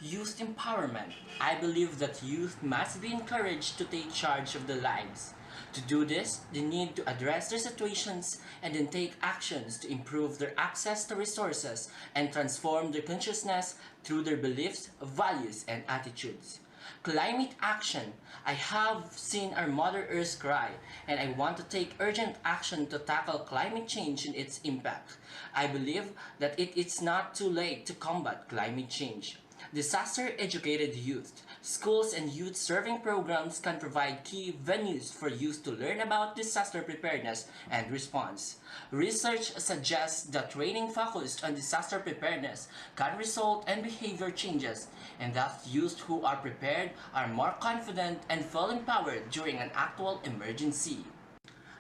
Youth empowerment. I believe that youth must be encouraged to take charge of their lives. To do this, they need to address their situations and then take actions to improve their access to resources and transform their consciousness through their beliefs, values, and attitudes. Climate action. I have seen our Mother Earth cry, and I want to take urgent action to tackle climate change and its impact. I believe that it is not too late to combat climate change. Disaster-educated youth. Schools and youth-serving programs can provide key venues for youth to learn about disaster preparedness and response. Research suggests that training focused on disaster preparedness can result in behavior changes, and that youth who are prepared are more confident and feel empowered during an actual emergency.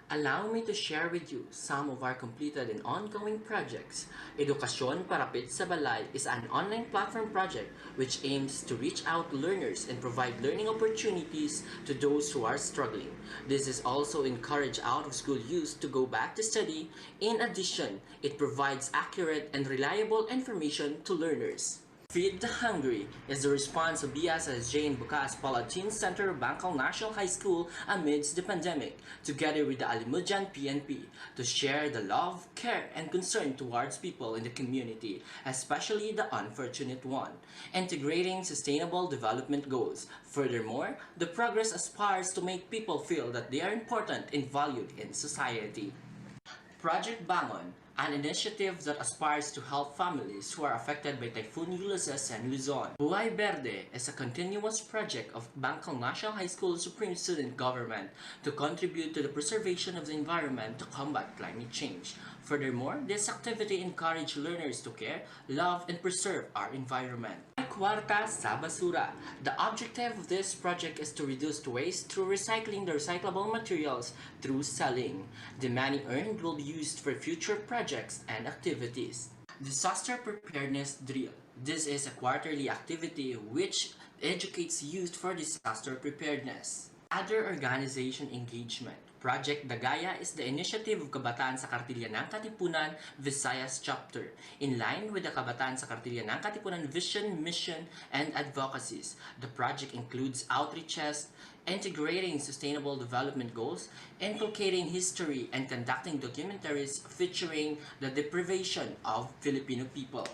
Allow me to share with you some of our completed and ongoing projects. Edukasyon Parapit sa Balay is an online platform project which aims to reach out to learners and provide learning opportunities to those who are struggling. This is also encourage out-of-school youth to go back to study. In addition, it provides accurate and reliable information to learners. Feed the Hungry is the response of BSS Jane Bukas Palatine Center Bangkal National High School amidst the pandemic, together with the Alimujan PNP, to share the love, care, and concern towards people in the community, especially the unfortunate one, integrating sustainable development goals. Furthermore, the progress aspires to make people feel that they are important and valued in society. Project Bangon, an initiative that aspires to help families who are affected by Typhoon Ulysses and Luzon. Buhay Verde is a continuous project of Bangkal National High School Supreme Student Government to contribute to the preservation of the environment to combat climate change. Furthermore, this activity encourages learners to care, love, and preserve our environment. Kwarta sa Basura. The objective of this project is to reduce waste through recycling the recyclable materials through selling. The money earned will be used for future projects and activities. Disaster Preparedness Drill. This is a quarterly activity which educates youth for disaster preparedness. Other organization engagement. Project Dagaya is the initiative of Kabataan sa Kartilya ng Katipunan Visayas Chapter, in line with the Kabataan sa Kartilya ng Katipunan vision, mission, and advocacies. The project includes outreaches, integrating sustainable development goals, inculcating history, and conducting documentaries featuring the deprivation of Filipino people.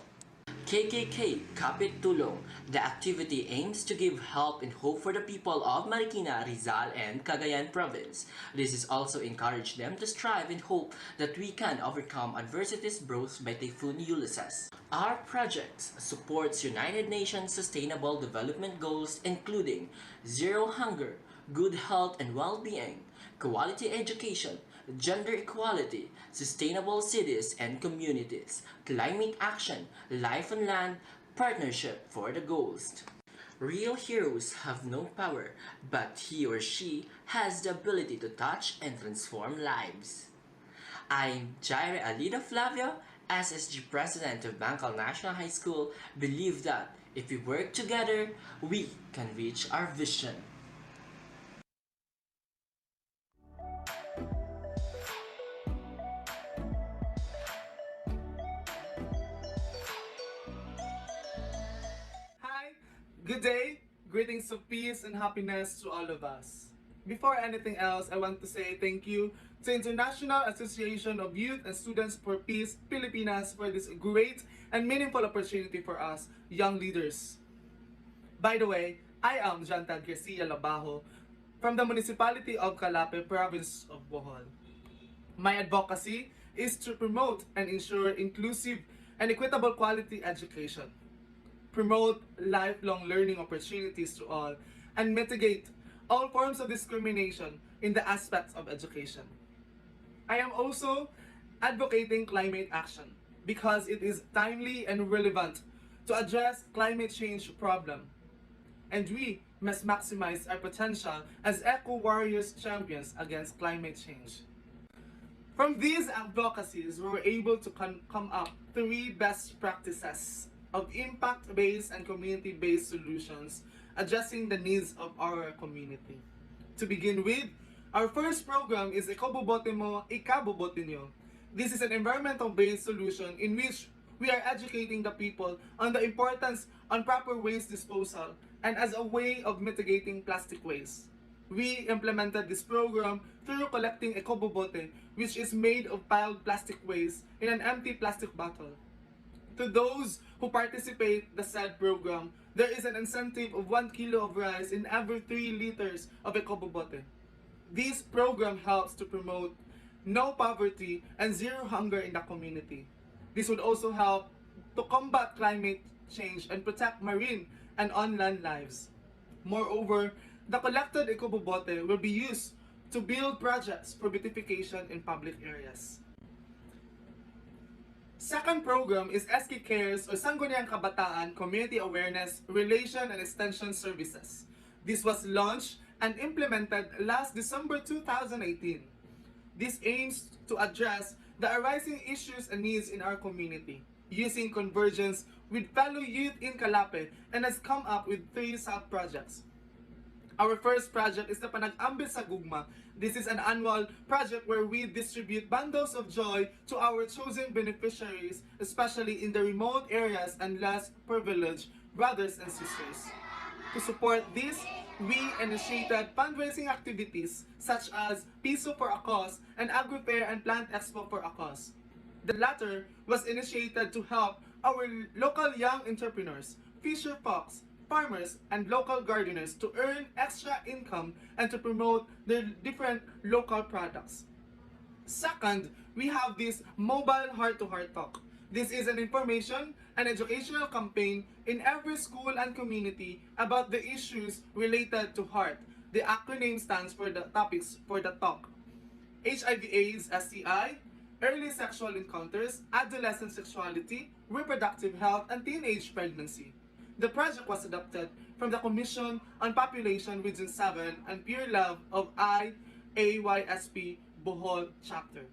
KKK Kapit Tulong. The activity aims to give help and hope for the people of Marikina, Rizal, and Cagayan Province. This is also encourage them to strive and hope that we can overcome adversities brought by Typhoon Ulysses. Our project supports United Nations Sustainable Development Goals, including zero hunger, good health and well-being, quality education, gender equality, sustainable cities and communities, climate action, life on land, partnership for the goals. Real heroes have no power, but he or she has the ability to touch and transform lives. I'm Jaire Alida Flavio, SSG President of Bangkal National High School, believe that if we work together, we can reach our vision. Good day, greetings of peace and happiness to all of us. Before anything else, I want to say thank you to International Association of Youth and Students for Peace, Pilipinas, for this great and meaningful opportunity for us, young leaders. By the way, I am Jantan Garcia Labajo from the Municipality of Calape, Province of Bohol. My advocacy is to promote and ensure inclusive and equitable quality education, promote lifelong learning opportunities to all, and mitigate all forms of discrimination in the aspects of education. I am also advocating climate action because it is timely and relevant to address climate change problem. And we must maximize our potential as eco-warriors champions against climate change. From these advocacies, we were able to come up 3 best practices of impact-based and community-based solutions addressing the needs of our community. To begin with, our first program is Ikabubote Mo, Ikabubote Nyo. This is an environmental-based solution in which we are educating the people on the importance on proper waste disposal and as a way of mitigating plastic waste. We implemented this program through collecting Ikabubote, which is made of piled plastic waste in an empty plastic bottle. To those who participate the said program, there is an incentive of 1 kilo of rice in every 3 liters of Ikabubote. This program helps to promote no poverty and zero hunger in the community. This would also help to combat climate change and protect marine and on-land lives. Moreover, the collected Ikabubote will be used to build projects for beautification in public areas. Second program is SK Cares or Sangguniang Kabataan Community Awareness, Relation and Extension Services. This was launched and implemented last December 2018. This aims to address the arising issues and needs in our community, using convergence with fellow youth in Calape, and has come up with 3 sub-projects. Our first project is the Panag-Ambil sa Gugma. This is an annual project where we distribute bundles of joy to our chosen beneficiaries, especially in the remote areas and less privileged brothers and sisters. To support this, we initiated fundraising activities such as Piso for a Cause and Agri-Fair and Plant Expo for a Cause. The latter was initiated to help our local young entrepreneurs, fisher folks, farmers, and local gardeners to earn extra income and to promote their different local products. Second, we have this mobile heart-to-heart talk. This is an information and educational campaign in every school and community about the issues related to heart. The acronym stands for the topics for the talk: HIV/AIDS, STI, early sexual encounters, adolescent sexuality, reproductive health, and teenage pregnancy. The project was adopted from the Commission on Population Region 7 and Pure Love of IAYSP Bohol Chapter.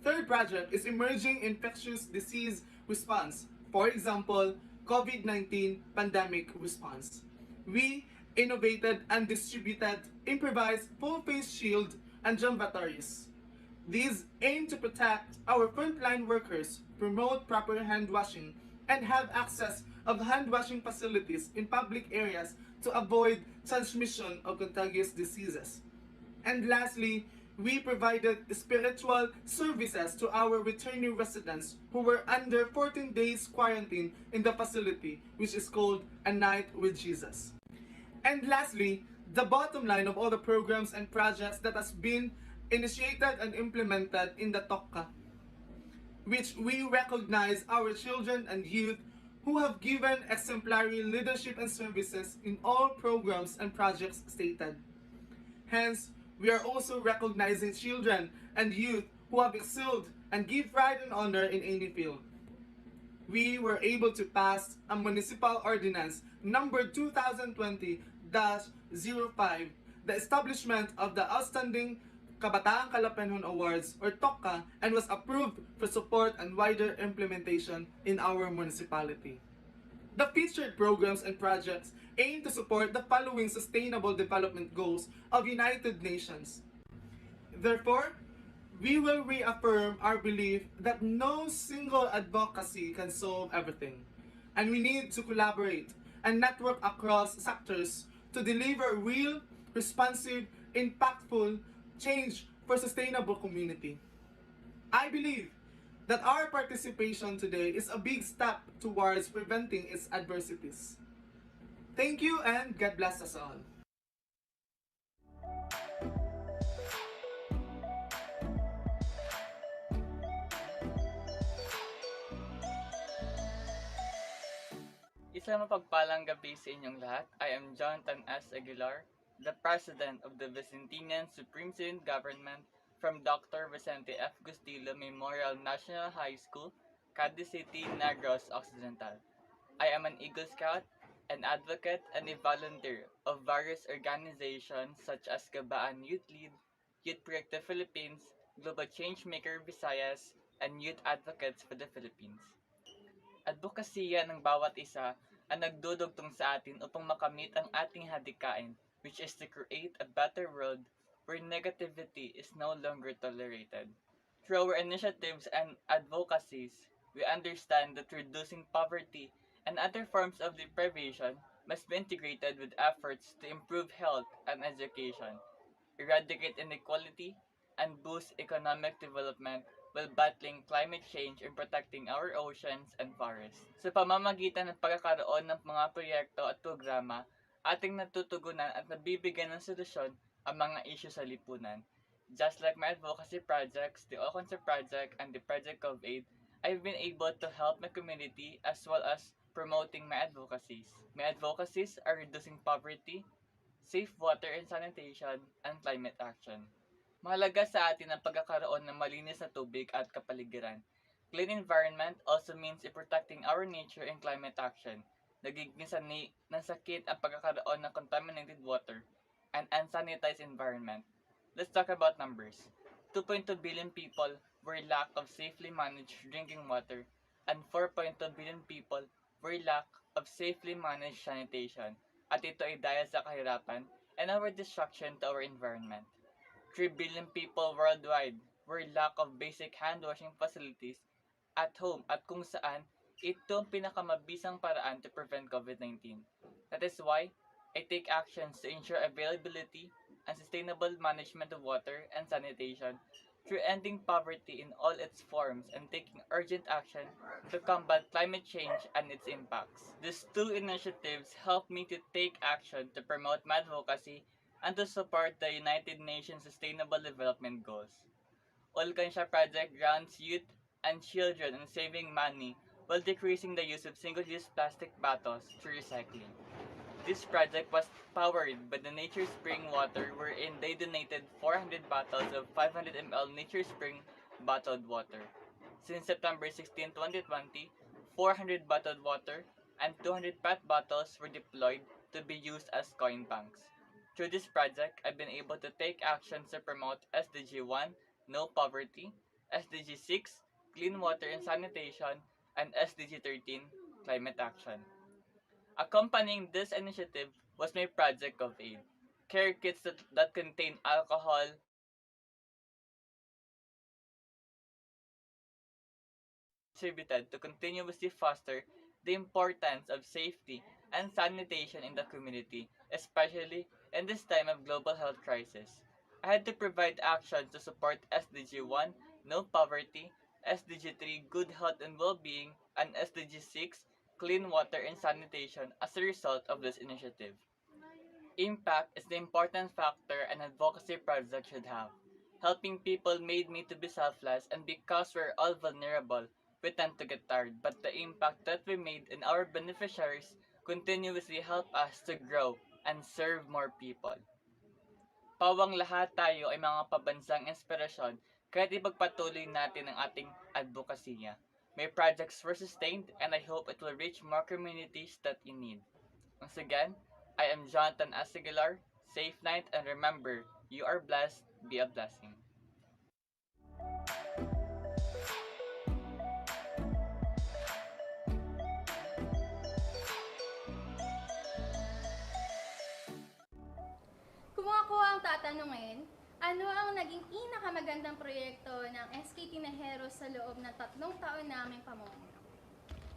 Third project is Emerging Infectious Disease Response. For example, COVID-19 pandemic response. We innovated and distributed improvised full-face shield and jam batteries. These aim to protect our frontline workers, promote proper hand washing, and have access of hand washing facilities in public areas to avoid transmission of contagious diseases. And lastly, we provided spiritual services to our returning residents who were under 14 days quarantine in the facility, which is called A Night with Jesus. And lastly, the bottom line of all the programs and projects that has been initiated and implemented in the TOCA, which we recognize our children and youth who have given exemplary leadership and services in all programs and projects stated. Hence, we are also recognizing children and youth who have excelled and give pride and honor in any field. We were able to pass a municipal ordinance number 2020-05, the establishment of the Outstanding Kabataang Kalapenhon Awards or TOCA, and was approved for support and wider implementation in our municipality. The featured programs and projects aim to support the following Sustainable Development Goals of United Nations. Therefore, we will reaffirm our belief that no single advocacy can solve everything, and we need to collaborate and network across sectors to deliver real, responsive, impactful change for sustainable community. I believe that our participation today is a big step towards preventing its adversities. Thank you and God bless us all. Isang mapagpalang gabi sa inyong lahat. I am Jonathan S. Aguilar, the President of the Vicentinian Supreme Student Government from Dr. Vicente F. Gustillo Memorial National High School, Cadiz City, Negros Occidental. I am an Eagle Scout, an advocate, and a volunteer of various organizations such as Gabaan Youth Lead, Youth Project Philippines, Global Changemaker Visayas, and Youth Advocates for the Philippines. Advokasya ng bawat isa ang nagdudugtong sa atin upang makamit ang ating hadikain, which is to create a better world where negativity is no longer tolerated. Through our initiatives and advocacies, we understand that reducing poverty and other forms of deprivation must be integrated with efforts to improve health and education, eradicate inequality, and boost economic development while battling climate change and protecting our oceans and forests. Sa pamamagitan ng pagkakaroon ng mga proyekto at programa, ating natutugunan at nabibigyan ng solusyon ang mga isyu sa lipunan. Just like my advocacy projects, the All Concern Project and the Project of Aid, I've been able to help my community as well as promoting my advocacies. My advocacies are reducing poverty, safe water and sanitation, and climate action. Mahalaga sa atin ang pagkakaroon ng malinis na tubig at kapaligiran. Clean environment also means protecting our nature and climate action. Nagiging sanhi ng sakit ang pagkakaroon ng contaminated water and unsanitized environment. Let's talk about numbers. 2.2 billion people were lack of safely managed drinking water and 4.2 billion people were lack of safely managed sanitation. At ito ay dahil sa kahirapan and our destruction to our environment. 3 billion people worldwide were lack of basic hand washing facilities at home at kung saan ito ang pinakamabisang paraan to prevent COVID-19. That is why I take actions to ensure availability and sustainable management of water and sanitation through ending poverty in all its forms and taking urgent action to combat climate change and its impacts. These two initiatives help me to take action to promote my advocacy and to support the United Nations Sustainable Development Goals. All Kansya Project grounds youth and children in saving money while decreasing the use of single-use plastic bottles through recycling. This project was powered by the Nature Spring Water wherein they donated 400 bottles of 500 ml Nature Spring bottled water. Since September 16, 2020, 400 bottled water and 200 PET bottles were deployed to be used as coin banks. Through this project, I've been able to take actions to promote SDG 1, No Poverty, SDG 6, Clean Water and Sanitation, and SDG 13, Climate Action. Accompanying this initiative was my Project of Aid, care kits that contain alcohol, contributed to continuously foster the importance of safety and sanitation in the community, especially in this time of global health crisis. I had to provide action to support SDG 1, No Poverty, SDG 3, Good Health and Well-Being, and SDG 6, Clean Water and Sanitation as a result of this initiative. Impact is the important factor an advocacy project should have. Helping people made me to be selfless, and because we're all vulnerable, we tend to get tired, but the impact that we made in our beneficiaries continuously help us to grow and serve more people. Pawang lahat tayo ay mga pabansang inspirasyon kahit ipagpatuloy natin ang ating advokasya. My projects were sustained and I hope it will reach more communities that in need. Once again, I am Jonathan Aguilar. Safe night and remember, you are blessed, be a blessing. Kung ako ang tatanungin, ano ang naging pinakamagandang proyekto ng SK Tinahero sa loob ng 3 taon naming pamumuno?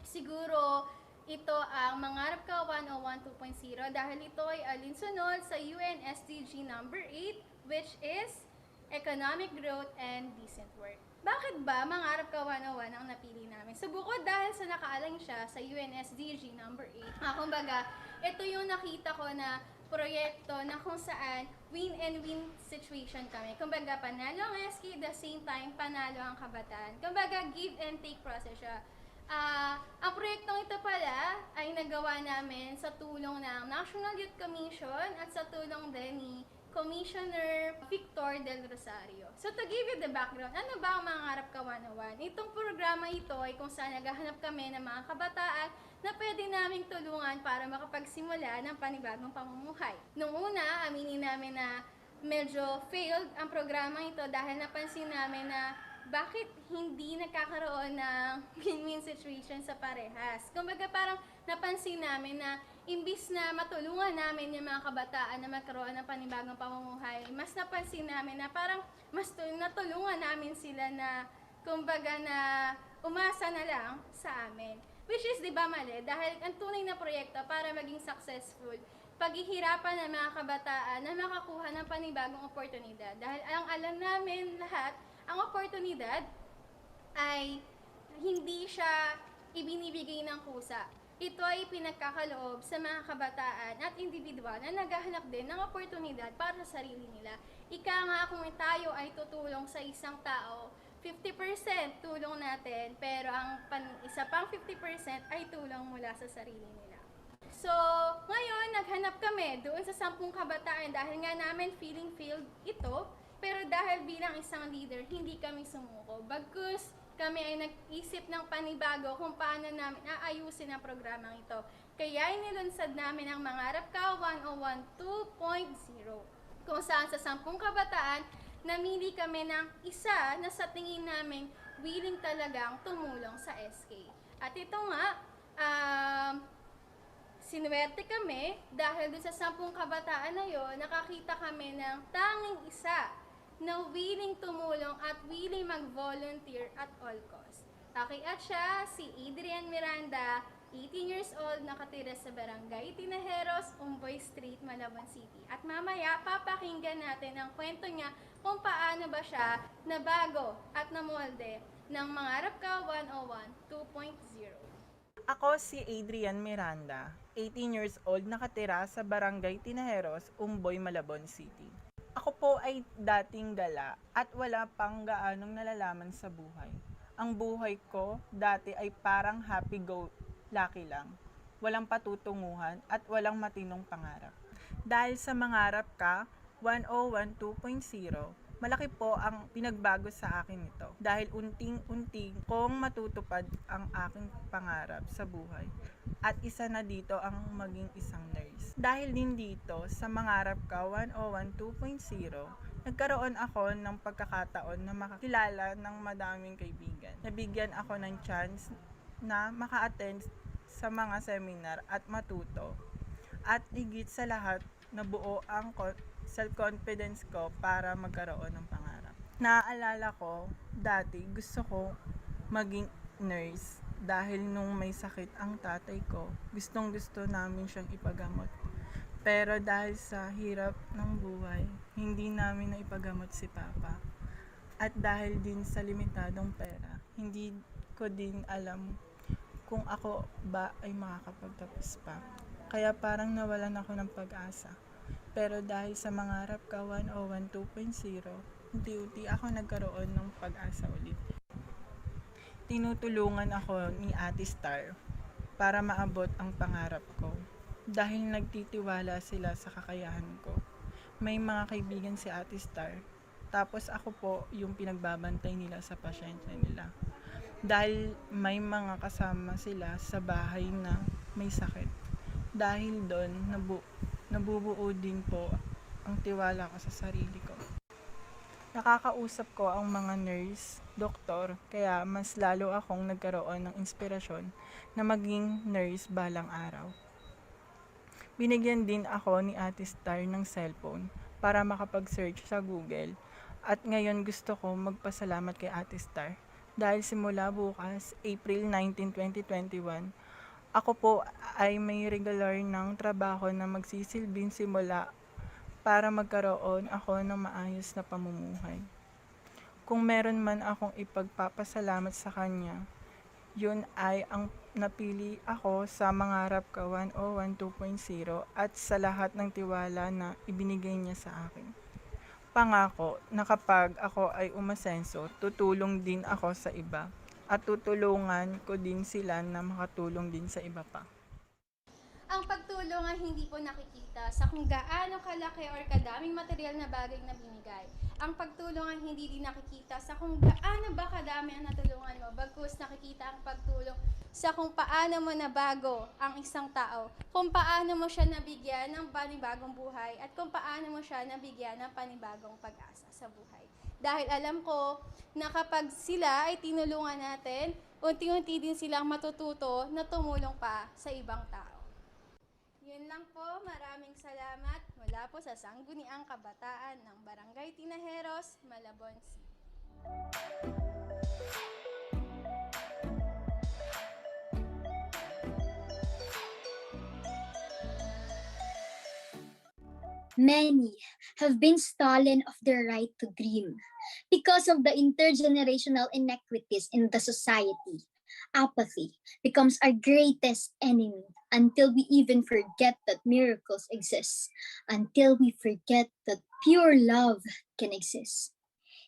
Siguro, ito ang Mangarap Ka 101 2.0 dahil ito ay alinsunod sa UN SDG number 8, which is Economic Growth and Decent Work. Bakit ba Mangarap Ka 101 ang napili namin? So bukod dahil sa nakaalang siya sa UN SDG number 8, kumbaga, ito yung nakita ko na proyekto na kung saan win and win situation kami. Kumbaga, panalo ang SK, the same time, panalo ang kabataan. Kumbaga, give and take process siya. Ang proyektong ito pala ay nagawa namin sa tulong ng National Youth Commission at sa tulong din ni Commissioner Victor Del Rosario. So to give you the background, ano ba ang Mangarap Ka 101? Itong programa ito ay kung saan naghahanap kami ng mga kabataan na pwede naming tulungan para makapagsimula ng panibagong pamumuhay. Noong una, aminin namin na medyo failed ang programa ito dahil napansin namin na bakit hindi nagkakaroon ng win-win situation sa parehas. Kumbaga parang napansin namin na imbis na matulungan namin yung mga kabataan na magkaroon ng panibagong pamumuhay, mas napansin namin na parang mas natulungan namin sila na kumbaga na umasa na lang sa amin. Which is, di ba mali? Dahil ang tunay na proyekto para maging successful, paghihirapan ng mga kabataan na makakuha ng panibagong oportunidad. Dahil ang alam namin lahat, ang oportunidad ay hindi siya ibinibigay ng kusa. Ito ay pinagkakaloob sa mga kabataan at individual na naghahanap din ng oportunidad para sa sarili nila. Ika nga kung tayo ay tutulong sa isang tao, 50% tulong natin, pero ang isa pang 50% ay tulong mula sa sarili nila. So, ngayon, naghanap kami doon sa 10 kabataan dahil nga namin feeling failed ito, pero dahil bilang isang leader, hindi kami sumuko. Bagkus, kami ay nag-isip ng panibago kung paano namin aayusin ang programang ito. Kaya inilunsad namin ang Mangarap Ka 101 2.0, kung saan sa 10 kabataan, namili kami ng isa na sa tingin namin willing talagang tumulong sa SK. At ito nga, sinuwerte kami dahil doon sa 10 kabataan na yon, nakakita kami ng tanging isa na willing tumulong at willing mag-volunteer at all cost. At siya, si Adrian Miranda, 18 years old, nakatira sa Barangay Tinajeros, Umboy Street, Malabon City. At mamaya, papakinggan natin ang kwento niya kung paano ba siya nabago at namolde ng Mangarap Ka 101 2.0. Ako si Adrian Miranda, 18 years old, nakatira sa Barangay Tinajeros, Umboy, Malabon City. Ako po ay dating gala at wala pang gaanong nalalaman sa buhay. Ang buhay ko dati ay parang happy-go-lucky lang. Walang patutunguhan at walang matinong pangarap. Dahil sa Mangarap Ka 101 2.0, malaki po ang pinagbago sa akin ito. Dahil unting-unting kong matutupad ang aking pangarap sa buhay. At isa na dito ang maging isang nurse. Dahil din dito sa Mangarap Ka 101 2.0, nagkaroon ako ng pagkakataon na makakilala ng madaming kaibigan. Nabigyan ako ng chance na maka-attend sa mga seminar at matuto. At higit sa lahat, nabuo ang self-confidence ko para magkaroon ng pangarap. Naaalala ko, dati gusto ko maging nurse dahil nung may sakit ang tatay ko, gustong-gusto namin siyang ipagamot. Pero dahil sa hirap ng buhay, hindi namin naipagamot si Papa. At dahil din sa limitadong pera, hindi ko din alam kung ako ba ay makakapagtapos pa. Kaya parang nawalan ako ng pag-asa. Pero dahil sa Mangarap Ka 101 2.0, unti-unti ako nagkaroon ng pag-asa ulit. Tinutulungan ako ni Ate Star para maabot ang pangarap ko. Dahil nagtitiwala sila sa kakayahan ko. May mga kaibigan si Ate Star, tapos ako po yung pinagbabantay nila sa pasyente nila. Dahil may mga kasama sila sa bahay na may sakit. Dahil doon, nabubuo din po ang tiwala ko sa sarili ko. Nakakausap ko ang mga nurse, doktor, kaya mas lalo akong nagkaroon ng inspirasyon na maging nurse balang araw. Binigyan din ako ni Ate Star ng cellphone para makapag-search sa Google at ngayon gusto ko magpasalamat kay Ate Star dahil simula bukas, April 19, 2021, Ako po ay may regular ng trabaho na magsisilbing simula para magkaroon ako ng maayos na pamumuhay. Kung meron man akong ipagpapasalamat sa Kanya, yun ay ang napili ako sa Mangarap Ka 101 2.0 at sa lahat ng tiwala na ibinigay niya sa akin. Pangako na kapag ako ay umasenso, tutulong din ako sa iba at tutulungan ko din sila na makatulong din sa iba pa. Ang pagtulong ay hindi po nakikita sa kung gaano kalaki or kadaming material na bagay na binigay. Ang pagtulong ay hindi din nakikita sa kung gaano ba kadami ang natulungan mo, bagkus nakikita ang pagtulong sa kung paano mo nabago ang isang tao, kung paano mo siya nabigyan ng panibagong buhay, at kung paano mo siya nabigyan ng panibagong pag-asa sa buhay. Dahil alam ko na kapag sila ay tinulungan natin, unti-unti din silang matututo na tumulong pa sa ibang tao. Yun lang po, maraming salamat mula po sa Sangguniang Kabataan ng Barangay Tinajeros, Malabon City. Many have been stolen of their right to dream because of the intergenerational inequities in the society. Apathy becomes our greatest enemy until we even forget that miracles exist, until we forget that pure love can exist.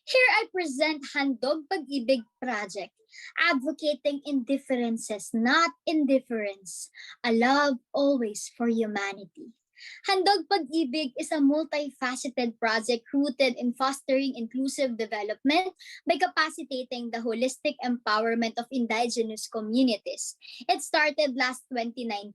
Here I present Handog Pag-ibig Project, advocating indifferences, not indifference, a love always for humanity. Handog Pag-ibig is a multifaceted project rooted in fostering inclusive development by capacitating the holistic empowerment of indigenous communities. It started last 2019,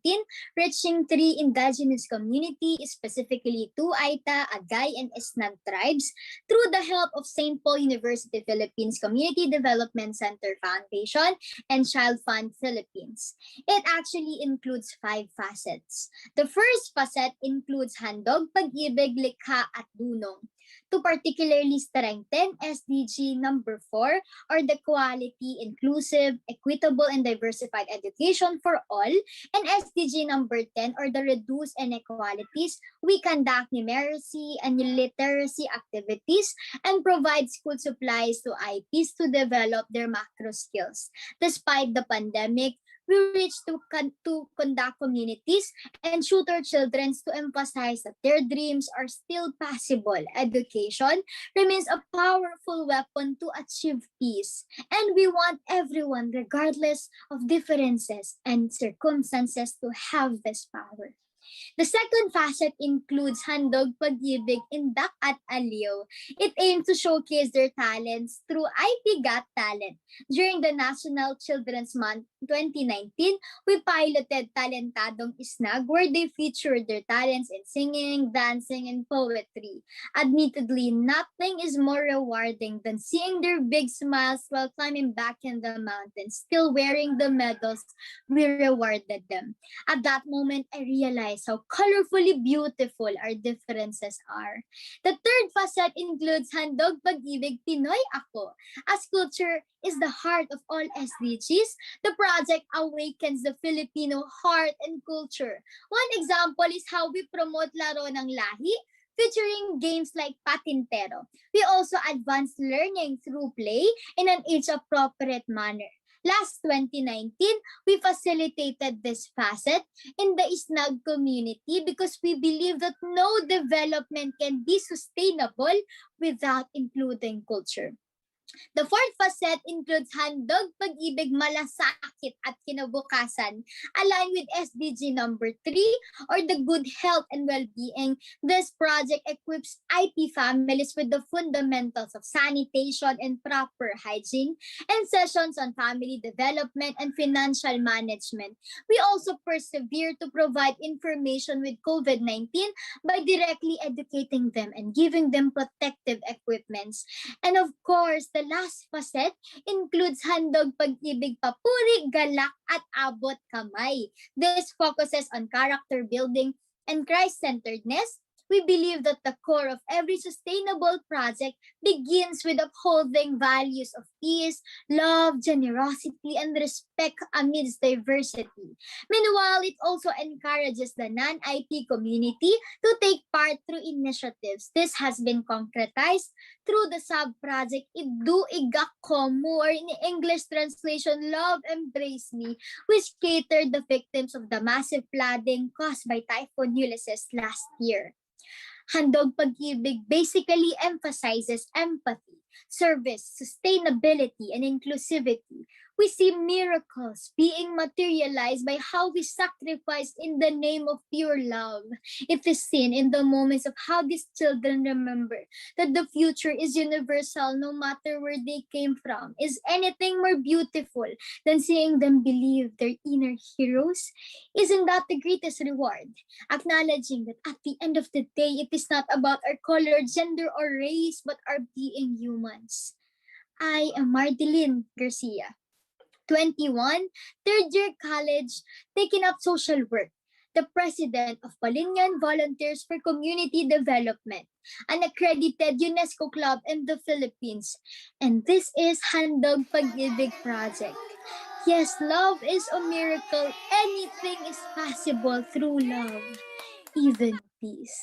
reaching 3 indigenous communities, specifically Tuaita, Agay, and Isnan tribes, through the help of St. Paul University Philippines Community Development Center Foundation and Child Fund Philippines. It actually includes 5 facets. The first facet includes Handog Pag-ibig, Likha at Dunong, to particularly strengthen SDG number 4, or the quality, inclusive, equitable, and diversified education for all, and SDG number 10, or the reduce inequalities. We conduct numeracy and literacy activities and provide school supplies to IPs to develop their macro skills. Despite the pandemic, we reach to conduct communities and tutor children to emphasize that their dreams are still possible. Education remains a powerful weapon to achieve peace, and we want everyone, regardless of differences and circumstances, to have this power. The second facet includes Handog Pag-ibig, Indak at Aliw. It aims to showcase their talents through IP Got Talent. During the National Children's Month 2019, we piloted Talentadong Isnag, where they featured their talents in singing, dancing, and poetry. Admittedly, nothing is more rewarding than seeing their big smiles while climbing back in the mountains, still wearing the medals we rewarded them. At that moment, I realized how colorfully beautiful our differences are. The third facet includes Handog Pag-ibig, Pinoy Ako. As culture is the heart of all SDGs, the project awakens the Filipino heart and culture. One example is how we promote Laro ng Lahi, featuring games like Patintero. We also advance learning through play in an age-appropriate manner. Last 2019, we facilitated this facet in the Isnag community because we believe that no development can be sustainable without including culture. The fourth facet includes Handog Pag-ibig, Malasakit at Kinabukasan, aligned with SDG number 3, or the good health and well-being. This project equips IP families with the fundamentals of sanitation and proper hygiene, and sessions on family development and financial management. We also persevere to provide information with COVID-19 by directly educating them and giving them protective equipments. And of course, the last facet includes Handog Pag-ibig, Papuri, Galak at Abot Kamay. This focuses on character building and Christ-centeredness, We believe that the core of every sustainable project begins with upholding values of peace, love, generosity, and respect amidst diversity. Meanwhile, it also encourages the non-IT community to take part through initiatives. This has been concretized through the sub-project Idu Igak Komu, or in English translation, Love Embrace Me, which catered the victims of the massive flooding caused by Typhoon Ulysses last year. Handog Pag-ibig basically emphasizes empathy, service, sustainability, and inclusivity. We see miracles being materialized by how we sacrifice in the name of pure love. It is seen in the moments of how these children remember that the future is universal no matter where they came from. Is anything more beautiful than seeing them believe their inner heroes? Isn't that the greatest reward? Acknowledging that at the end of the day, it is not about our color, gender, or race, but our being humans. I am Mardeline Garcia, 21, third year college, taking up social work, the president of Palingan Volunteers for Community Development, an accredited UNESCO club in the Philippines. And this is Handog Pag-ibig Project. Yes, love is a miracle. Anything is possible through love, even peace.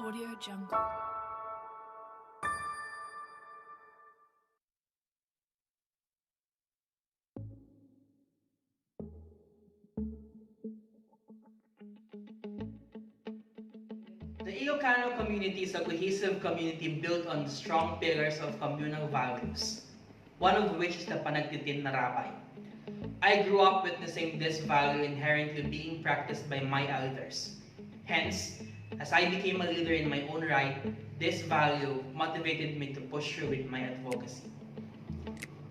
Audio Jungle. The Ilocano community is a cohesive community built on strong pillars of communal values, one of which is the Panagtitin na Rabay. I grew up witnessing this value inherently being practiced by my elders. Hence, as I became a leader in my own right, this value motivated me to push through with my advocacy.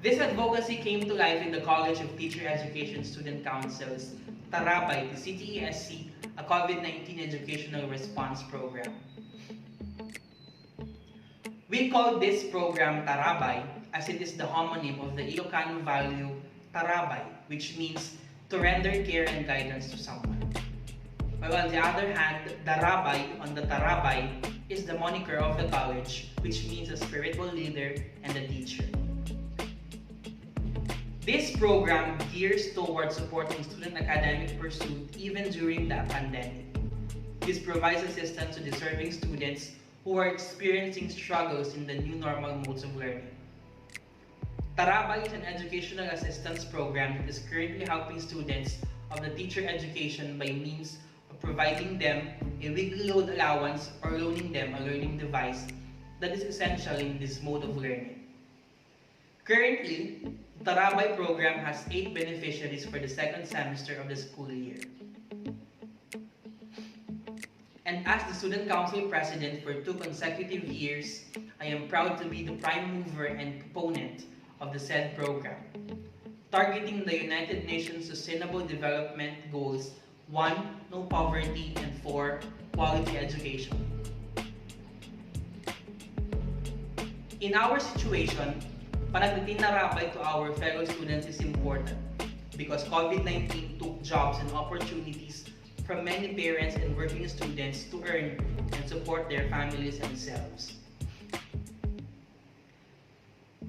This advocacy came to life in the College of Teacher Education Student Council's Tarabay, the CTESC, a COVID-19 educational response program. We call this program Tarabay as it is the homonym of the Ilocano value Tarabay, which means to render care and guidance to someone. While on the other hand, Darabay on the Tarabay is the moniker of the college, which means a spiritual leader and a teacher. This program gears towards supporting student academic pursuit even during the pandemic. This provides assistance to deserving students who are experiencing struggles in the new normal modes of learning. Tarabay is an educational assistance program that is currently helping students of the teacher education by means of providing them a weekly load allowance or loaning them a learning device that is essential in this mode of learning. Currently, the Tarabay program has 8 beneficiaries for the second semester of the school year. And as the Student Council President for 2 consecutive years, I am proud to be the prime mover and proponent of the said program, targeting the United Nations Sustainable Development Goals 1. No poverty, and 4. Quality education. In our situation, Panagtitin na Rabay to our fellow students is important because COVID-19 took jobs and opportunities from many parents and working students to earn and support their families and themselves.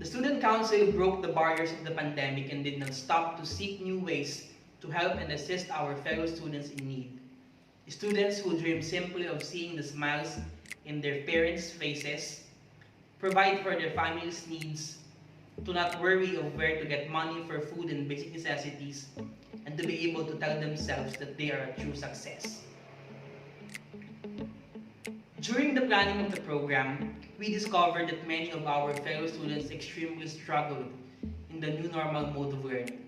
The Student Council broke the barriers of the pandemic and did not stop to seek new ways to help and assist our fellow students in need. Students who dream simply of seeing the smiles in their parents' faces, provide for their families' needs, to not worry of where to get money for food and basic necessities, and to be able to tell themselves that they are a true success. During the planning of the program, we discovered that many of our fellow students extremely struggled in the new normal mode of learning.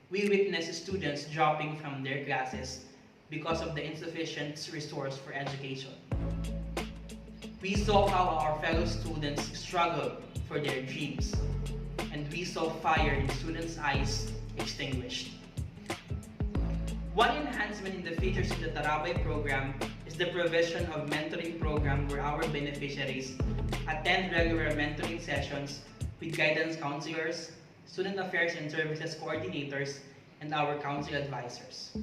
We witnessed students dropping from their classes because of the insufficient resource for education. We saw how our fellow students struggled for their dreams, and we saw fire in students' eyes extinguished. One enhancement in the features of the Tarabay program is the provision of mentoring program where our beneficiaries attend regular mentoring sessions with guidance counselors, student affairs and services coordinators, and our council advisors.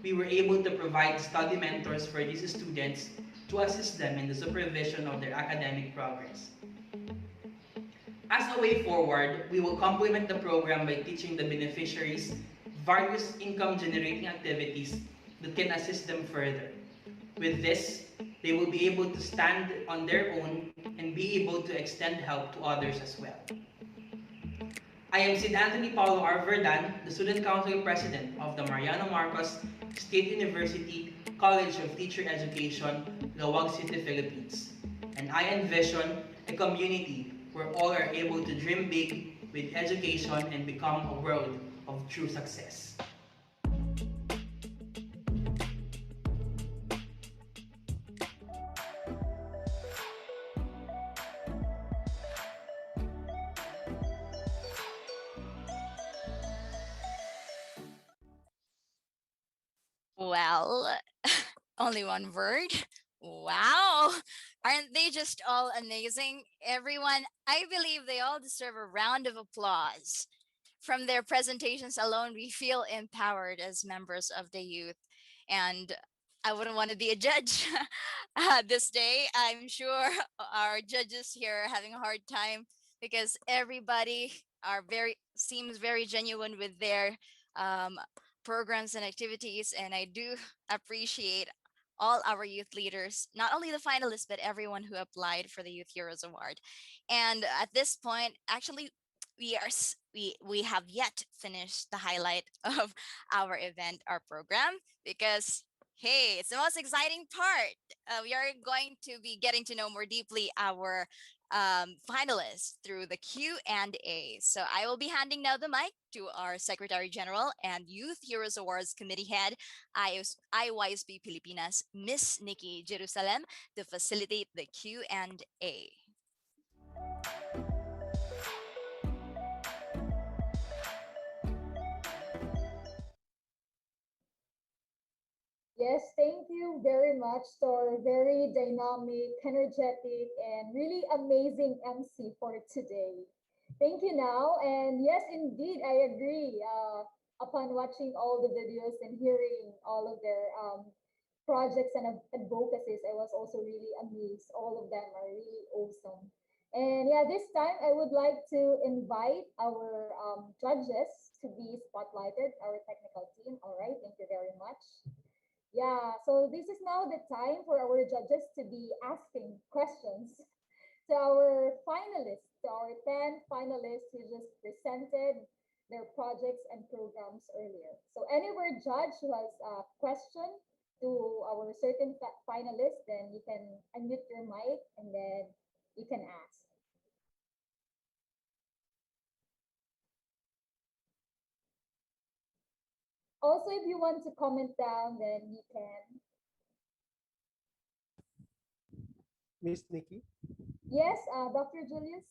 We were able to provide study mentors for these students to assist them in the supervision of their academic progress. As a way forward, we will complement the program by teaching the beneficiaries various income-generating activities that can assist them further. With this, they will be able to stand on their own and be able to extend help to others as well. I am Sid Anthony Paulo R. Verdan, the Student Council President of the Mariano Marcos State University College of Teacher Education, Lawag City, Philippines. And I envision a community where all are able to dream big with education and become a world of true success. Well, only one word. Wow. Aren't they just all amazing? Everyone, I believe they all deserve a round of applause. From their presentations alone, we feel empowered as members of the youth. And I wouldn't want to be a judge this day. I'm sure our judges here are having a hard time because everybody seems very genuine with their um, programs and activities. And I do appreciate all our youth leaders, not only the finalists, but everyone who applied for the Youth Heroes Award. And at this point, actually, we have yet finished the highlight of our event, our program, because hey, it's the most exciting part. We are going to be getting to know more deeply our finalists through the Q&A. So I will be handing now the mic to our Secretary General and Youth Heroes Awards Committee Head, IYSB Pilipinas, Miss Nikki Jerusalem, to facilitate the Q&A. Yes, thank you very much to our very dynamic, energetic, and really amazing MC for today. Thank you now. And yes, indeed, I agree. Upon watching all the videos and hearing all of their projects and advocacies, I was also really amazed. All of them are really awesome. And yeah, this time I would like to invite our judges to be spotlighted, our technical team. All right, thank you very much. Yeah, so this is now the time for our judges to be asking questions to our finalists, to our 10 finalists who just presented their projects and programs earlier. So anywhere judge who has a question to our certain finalists, then you can unmute your mic and then you can ask. Also, if you want to comment down, then you can. Miss Nikki? Yes, Dr. Julius,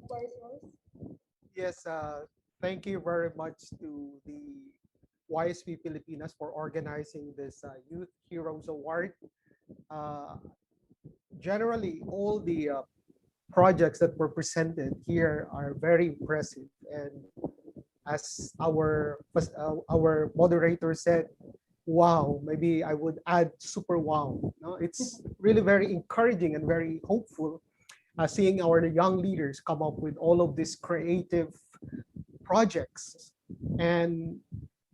where is yours? Yes, thank you very much to the YSP Pilipinas for organizing this Youth Heroes Award. Generally, all the projects that were presented here are very impressive, and as our moderator said, wow, maybe I would add super wow. No, it's really very encouraging and very hopeful seeing our young leaders come up with all of these creative projects and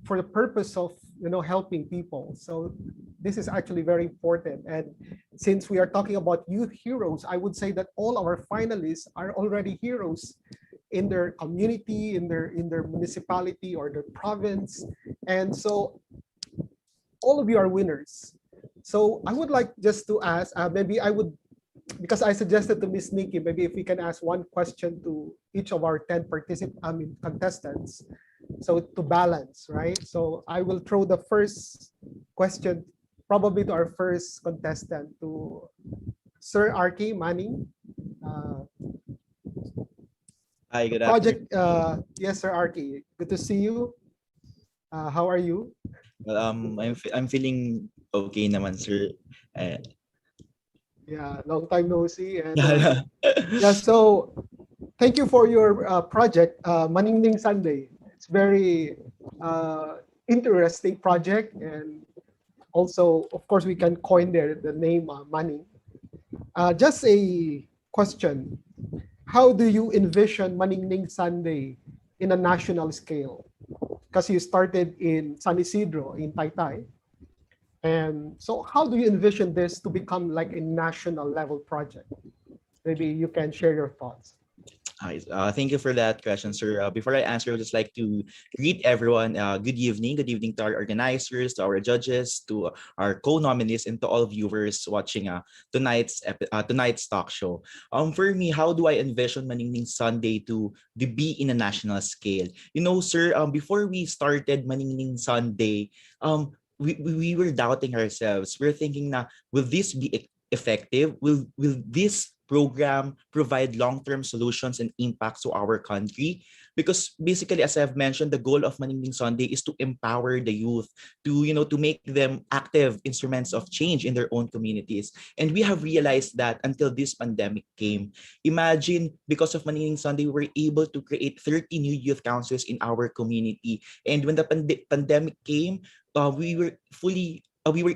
for the purpose of helping people. So this is actually very important. And since we are talking about youth heroes, I would say that all our finalists are already heroes in their community, in their municipality or their province. And so all of you are winners. So I would like just to ask, maybe I would because I suggested to Miss Nikki, maybe if we can ask one question to each of our 10 contestants, so to balance, right? So I will throw the first question probably to our first contestant, to Sir Arky Manning. Hi, good Project, afternoon. yes, Sir Arky, good to see you. How are you? Well, I'm feeling okay naman, sir. Yeah, long time no see. And Yeah. yeah, so thank you for your project, Maningning Sunday. It's very interesting project, and also, of course, we can coin the name Manning. Just a question: how do you envision Maningning Sunday in a national scale? Because you started in San Isidro in Taytay. And so how do you envision this to become like a national level project? Maybe you can share your thoughts. Hi, thank you for that question, sir. Before I answer, I would just like to greet everyone. Good evening. Good evening to our organizers, to our judges, to our co-nominees, and to all viewers watching tonight's talk show. For me, how do I envision Maningning Sunday to be in a national scale? You know, sir, before we started Maningning Sunday, we were doubting ourselves. We're thinking, na, will this be effective? Will this program provide long-term solutions and impacts to our country? Because basically, as I've mentioned, the goal of Maningning Sunday is to empower the youth, to make them active instruments of change in their own communities. And we have realized that until this pandemic came. Imagine, because of Maningning Sunday, we were able to create 30 new youth councils in our community. And when the pandemic came, we were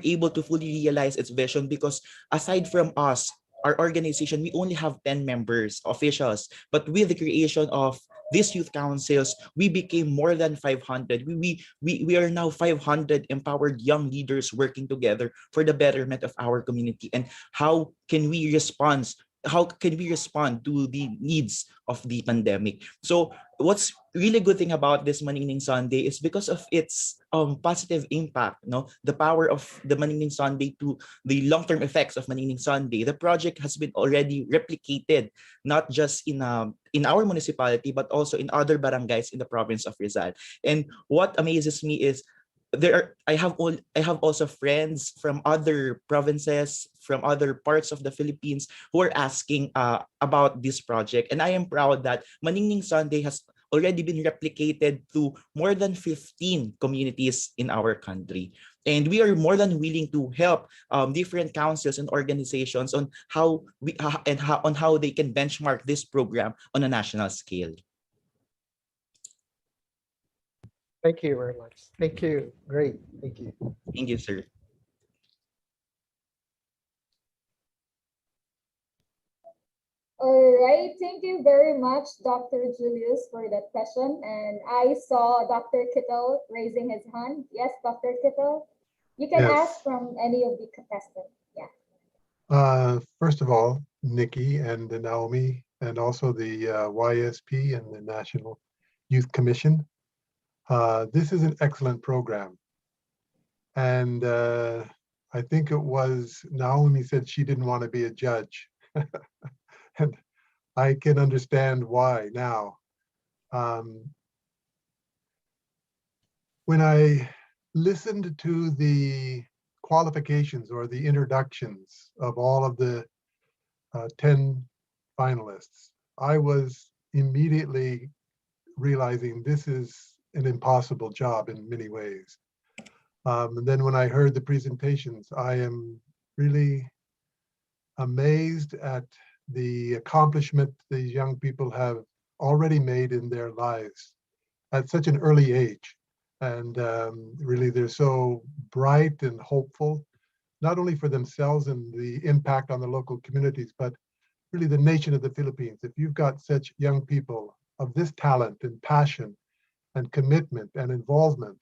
able to fully realize its vision, because aside from us, our organization, we only have 10 members, officials. But with the creation of these youth councils, we became more than 500. We are now 500 empowered young leaders working together for the betterment of our community. And how can we respond to the needs of the pandemic? So what's really good thing about this Maningning Sunday is because of its positive impact, the power of the Maningning Sunday to the long-term effects of Maningning Sunday. The project has been already replicated, not just in our municipality, but also in other barangays in the province of Rizal. And what amazes me is I have also friends from other provinces, from other parts of the Philippines, who are asking about this project. And I am proud that Maningning Sunday has already been replicated to more than 15 communities in our country. And we are more than willing to help different councils and organizations on how they can benchmark this program on a national scale. Thank you very much. Thank you. Great. Thank you. Thank you, sir. All right, thank you very much, Dr. Julius, for that question. And I saw Dr. Kittle raising his hand. Yes, Dr. Kittle, you can Yes. ask from any of the contestants. Yeah. First of all, Nikki and Naomi, and also the YSP and the National Youth Commission. This is an excellent program. And I think it was Naomi said she didn't want to be a judge. And I can understand why now. When I listened to the qualifications or the introductions of all of the 10 finalists, I was immediately realizing this is an impossible job in many ways. And then when I heard the presentations, I am really amazed at the accomplishment these young people have already made in their lives at such an early age. And really, they're so bright and hopeful, not only for themselves and the impact on the local communities, but really the nation of the Philippines. If you've got such young people of this talent and passion and commitment and involvement,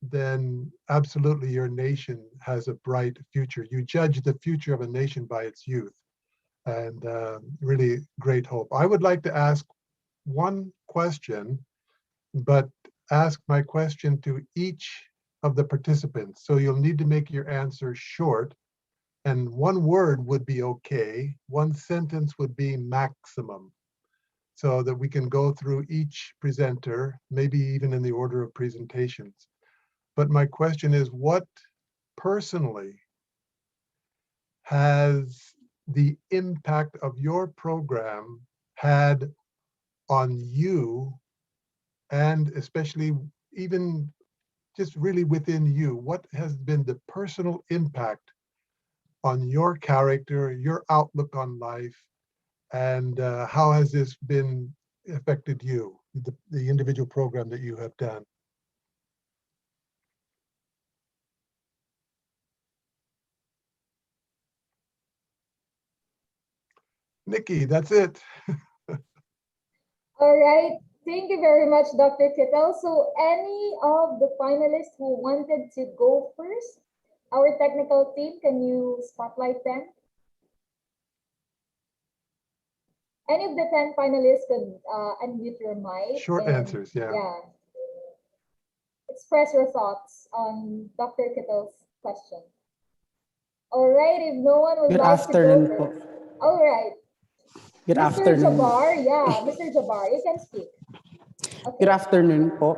then absolutely your nation has a bright future. You judge the future of a nation by its youth, and really great hope. I would like to ask one question, but ask my question to each of the participants. So you'll need to make your answer short And one word would be okay. One sentence would be maximum, so that we can go through each presenter, maybe even in the order of presentations. But my question is, what personally has the impact of your program had on you, and especially even just really within you? What has been the personal impact on your character, your outlook on life, and how has this been affected you, the individual program that you have done? Nikki, that's it. All right. Thank you very much, Dr. Kittel. So any of the finalists who wanted to go first, our technical team, can you spotlight them? Any of the 10 finalists could unmute your mic. Short answers, yeah. Yeah. Express your thoughts on Dr. Kittel's question. All right, if no one would Good like afternoon to go po. first. All right. Good Mr. afternoon. Jabbar, yeah, Mr. Jabbar, you can speak. Good afternoon po.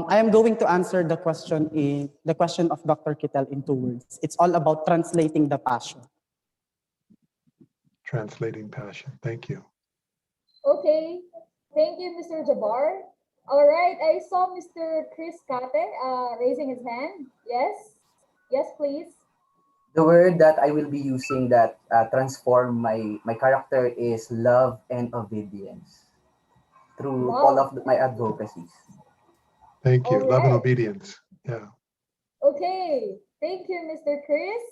I am going to answer the question of Dr. Kittel in 2 words. It's all about translating the passion. Translating passion. Thank you. Okay, thank you, Mr. Jabbar. All right, I saw Mr. Chris Kate raising his hand. Yes, yes, please. The word that I will be using that transform my character is love and obedience through all of my advocacies. Thank you. All Love and right. obedience. Yeah. Okay, thank you, Mr. Chris.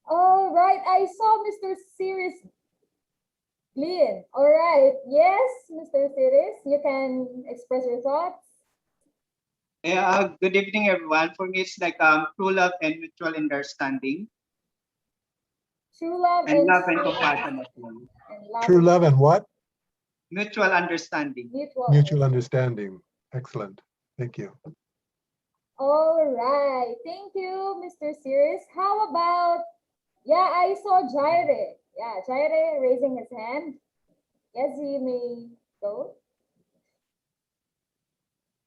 All right, I saw Mr. Sirius Glynn. All right, yes, Mr. Sirius, you can express your thoughts. Yeah, good evening, everyone. For me, it's like true love and mutual understanding. True love and love and mutual- compassion as well. and love True love and what? Mutual understanding. Mutual understanding. Excellent. Thank you. All right, thank you, Mr. Sirius. How about, yeah, I saw Jaire. Yeah, Jaire raising his hand. Yes, you may go.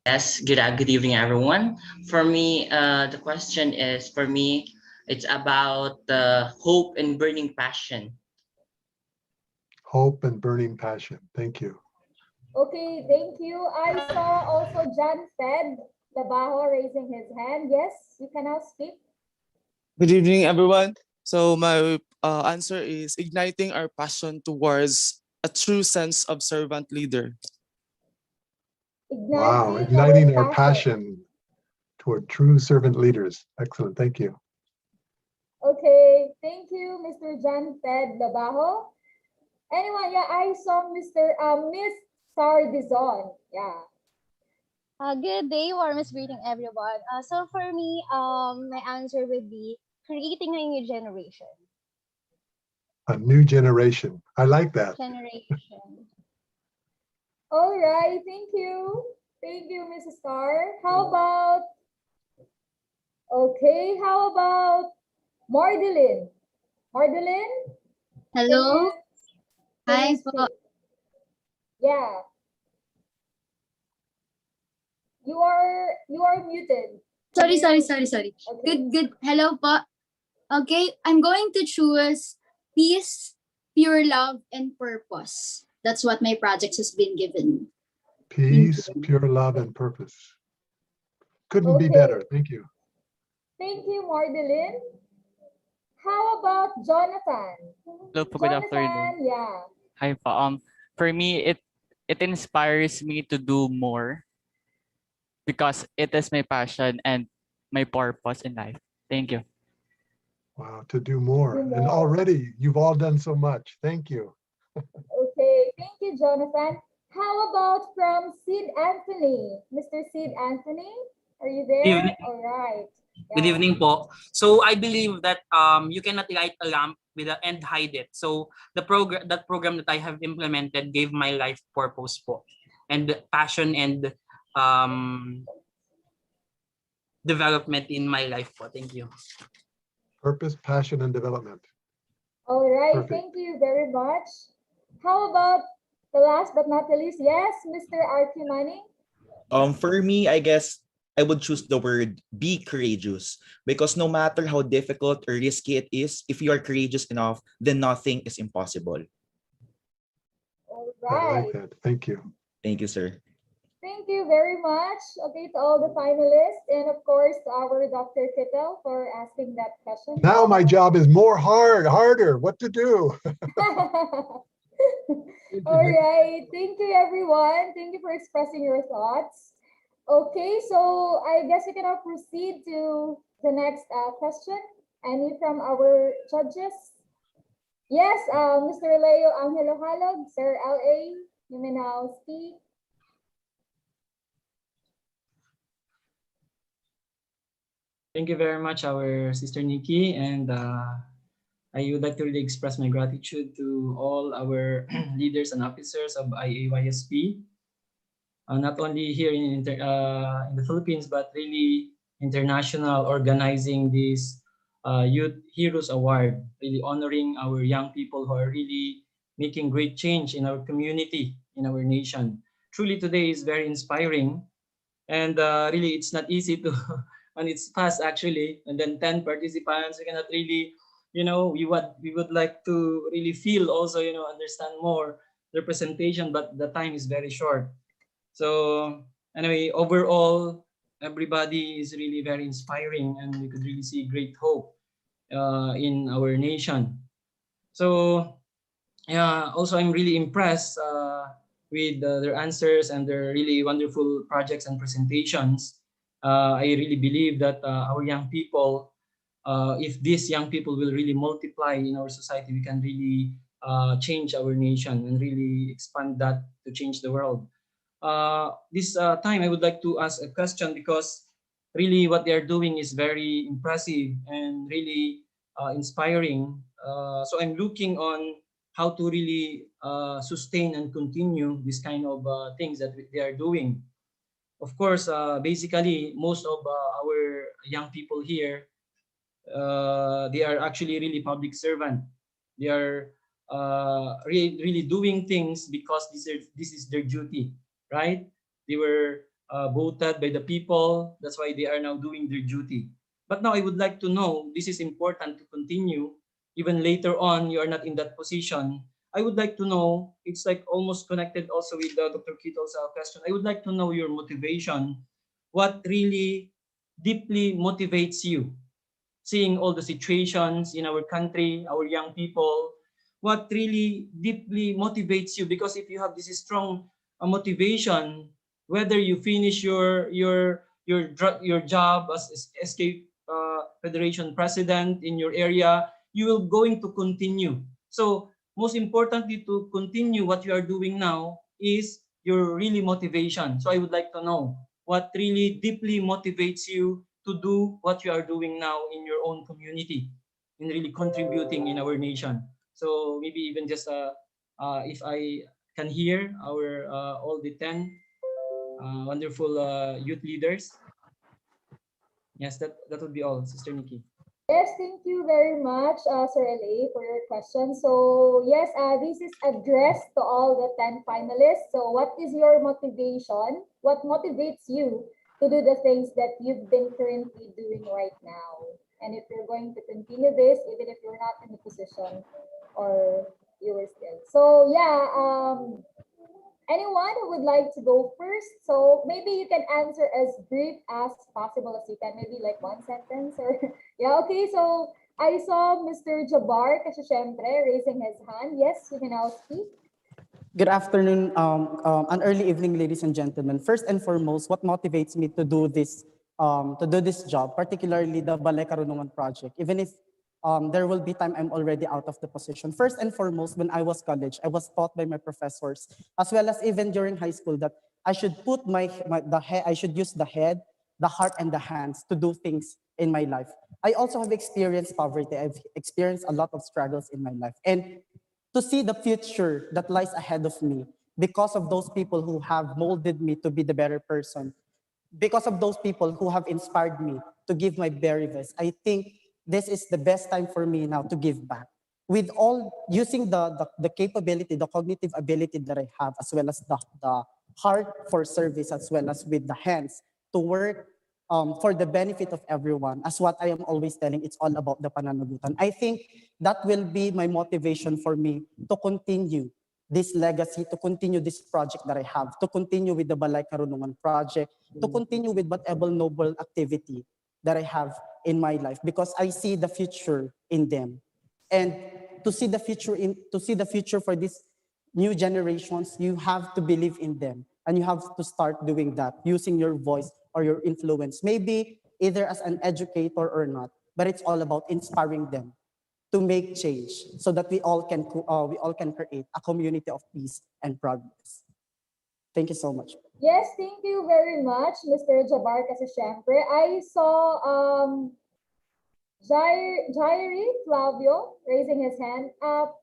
Yes, good evening, everyone. For me, the question is, for me, it's about the hope and burning passion. Hope and burning passion. Thank you. Okay, thank you. I saw also John Fed Labajo raising his hand. Yes, you can now speak. Good evening, everyone. So my answer is igniting our passion towards a true sense of servant leader. Wow, igniting our passion toward true servant leaders. Excellent. Thank you. Okay, thank you, Mr. John Fed Labajo. Anyone? Yeah, I saw Miss Sar Dizon. Yeah. Good day, warmest greeting everyone. So for me, my answer would be creating a new generation. A new generation. I like that. Generation. All right, thank you. Thank you, Mrs. Star. How about, okay, how about Mardeline? Mardeline? Hello? Can Hi you po. speak? Yeah. You are muted. Sorry. Okay. Good. Hello po. Okay, I'm going to choose peace, pure love, and purpose. That's what my project has been given. Peace, pure love, and purpose. Couldn't be Okay. better. Thank you. Thank you, Mardeline. How about Jonathan? Hello po, good afternoon. Jonathan, yeah. Hi po. For me, it inspires me to do more because it is my passion and my purpose in life. Thank you. Wow, to do more. Do And more. already you've all done so much. Thank you. Okay, thank you, Jonathan. How about from Sid Anthony? Mr. Sid Anthony, are you there? Evening. All right. Good evening po. So I believe that you cannot light a lamp and hide it. So that program that I have implemented gave my life purpose po, and passion and development in my life po. Thank you. Purpose, passion, and development. All right, Perfect. thank you very much. How about the last but not the least? Yes, Mr. R.Q. Manning? For me, I guess I would choose the word be courageous, because no matter how difficult or risky it is, if you are courageous enough, then nothing is impossible. All I right. like that. Thank you. Thank you, sir. Thank you very much. Okay, to all the finalists, and of course to our Dr. Kittel for asking that question. Now my job is harder. What to do? All right. Thank you, everyone. Thank you for expressing your thoughts. Okay, so I guess we can now proceed to the next question. Any from our judges? Yes, Mr. Leo Angelo Halog, Sir LA, you may now speak. Thank you very much, our sister Nikki, and I would like to really express my gratitude to all our leaders and officers of IAYSP, not only here in the Philippines, but really international, organizing this Youth Heroes Award, really honoring our young people who are really making great change in our community, in our nation. Truly, today is very inspiring, and really, it's not easy to, and it's fast actually, and then 10 participants, we cannot really, we would like to really feel also, understand more the presentation, but the time is very short. So anyway, overall, everybody is really very inspiring, and we could really see great hope in our nation. So yeah, also I'm really impressed with their answers and their really wonderful projects and presentations. I really believe that our young people, if these young people will really multiply in our society, we can really change our nation and really expand that to change the world. This time I would like to ask a question, because really what they are doing is very impressive and really inspiring. So I'm looking on how to really sustain and continue this kind of things that they are doing. Of course, basically, most of our young people here, they are actually really public servant. They are really doing things because this is their duty, right? They were voted by the people. That's why they are now doing their duty. But now I would like to know, this is important to continue. Even later on, you are not in that position. I would like to know, it's like almost connected also with Dr. Kito's question. I would like to know your motivation. What really deeply motivates you? Seeing all the situations in our country, our young people, what really deeply motivates you? Because if you have this strong motivation, whether you finish your job as SK Federation President in your area, you will going to continue. So most importantly, to continue what you are doing now is your really motivation. So I would like to know what really deeply motivates you to do what you are doing now in your own community, in really contributing in our nation. So maybe even just if I can hear our all the 10 wonderful youth leaders. Yes, that would be all, Sister Nikki. Yes, thank you very much, Sir LA, for your question. So yes, this is addressed to all the 10 finalists. So what is your motivation? What motivates you to do the things that you've been currently doing right now? And if you're going to continue this, even if you're not in the position or you were still. So yeah, anyone who would like to go first? So maybe you can answer as brief as possible as you can, maybe like one sentence or yeah, okay. So I saw Mr. Jabbar kasi syempre raising his hand. Yes, you can now speak. Good afternoon, an early evening, ladies and gentlemen. First and foremost, what motivates me to do this job, particularly the Balay Karunungan project, even if there will be time I'm already out of the position. First and foremost, when I was college, I was taught by my professors, as well as even during high school, that I should put I should use the head, the heart, and the hands to do things in my life. I also have experienced poverty. I've experienced a lot of struggles in my life. And to see the future that lies ahead of me, because of those people who have molded me to be the better person, because of those people who have inspired me to give my very best, I think this is the best time for me now to give back. With all using the capability, the cognitive ability that I have, as well as the heart for service, as well as with the hands to work for the benefit of everyone. As what I am always telling, it's all about the pananagutan. I think that will be my motivation for me to continue this legacy, to continue this project that I have, to continue with the Balay Karunungan project, to continue with whatever noble activity that I have in my life, because I see the future in them. And to see the future for these new generations, you have to believe in them, and you have to start doing that using your voice or your influence, maybe either as an educator or not, but it's all about inspiring them to make change so that we all can create a community of peace and progress. Thank you so much. Yes, thank you very much, Mr. Jabar, kasi syempre. I saw Jairi Flavio raising his hand.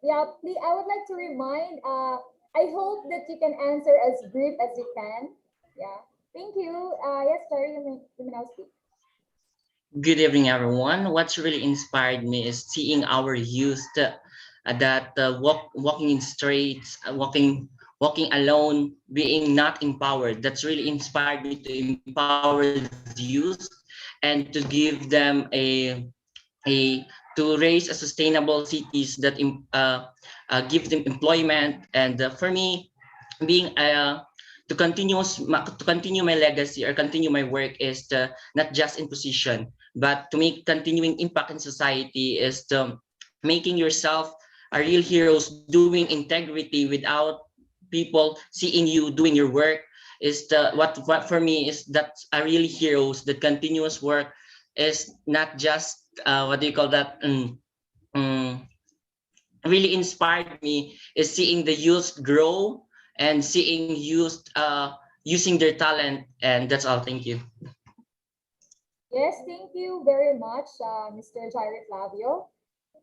Yeah, please, I would like to remind, I hope that you can answer as brief as you can. Yeah, thank you. Yes, Jairi, you may now speak. Good evening, everyone. What's really inspired me is seeing our youth walking in streets, walking alone, being not empowered. That's really inspired me to empower the youth and to give them to raise a sustainable cities that give them employment. And for me, being to continue my legacy or continue my work is not just in position, but to make continuing impact in society is to making yourself a real heroes, doing integrity without people seeing you doing your work is what for me is that a real heroes. That continuous work is not just what do you call that? Really inspired me is seeing the youth grow and seeing youth using their talent, and that's all. Thank you. Yes, thank you very much, Mr. Jairi Flavio.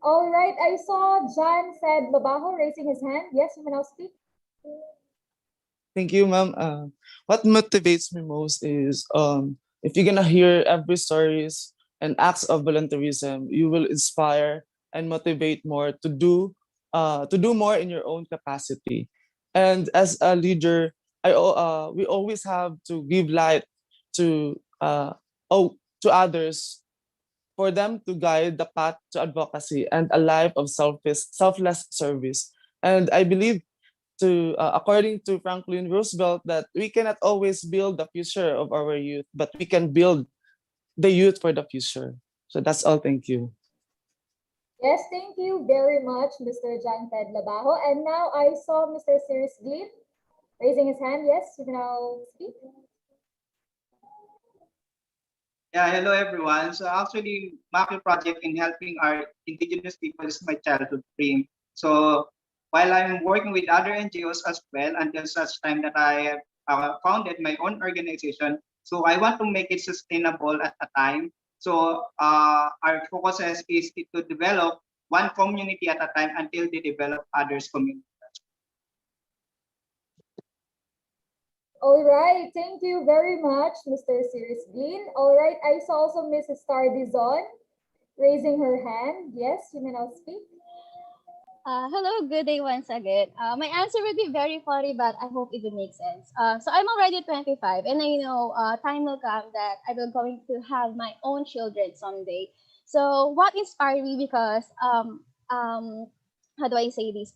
All right, I saw John said Labajo raising his hand. Yes, you may now speak. Thank you, ma'am. What motivates me most is if you're gonna hear every stories and acts of volunteerism, you will inspire and motivate more to do more in your own capacity. And as a leader, we always have to give light to to others, for them to guide the path to advocacy and a life of selfless service. And I believe, according to Franklin Roosevelt, that we cannot always build the future of our youth, but we can build the youth for the future. So that's all. Thank you. Yes, thank you very much, Mr. John Ted Labajo. And now I saw Mr. Cyrus Glib raising his hand. Yes, you can now speak. Yeah, hello everyone. So actually, Maki Project in helping our indigenous people is my childhood dream. So while I'm working with other NGOs as well, until such time that I have founded my own organization, so I want to make it sustainable at a time. So our focus is to develop one community at a time until they develop others community. All right, thank you very much, Mr. Cyrus Glynn. All right, I saw also Mrs. Star Dizon raising her hand. Yes, you may now speak. Hello, good day once again. My answer will be very funny, but I hope it will make sense. So I'm already 25, and I know time will come that I will going to have my own children someday. So what inspired me, because how do I say this?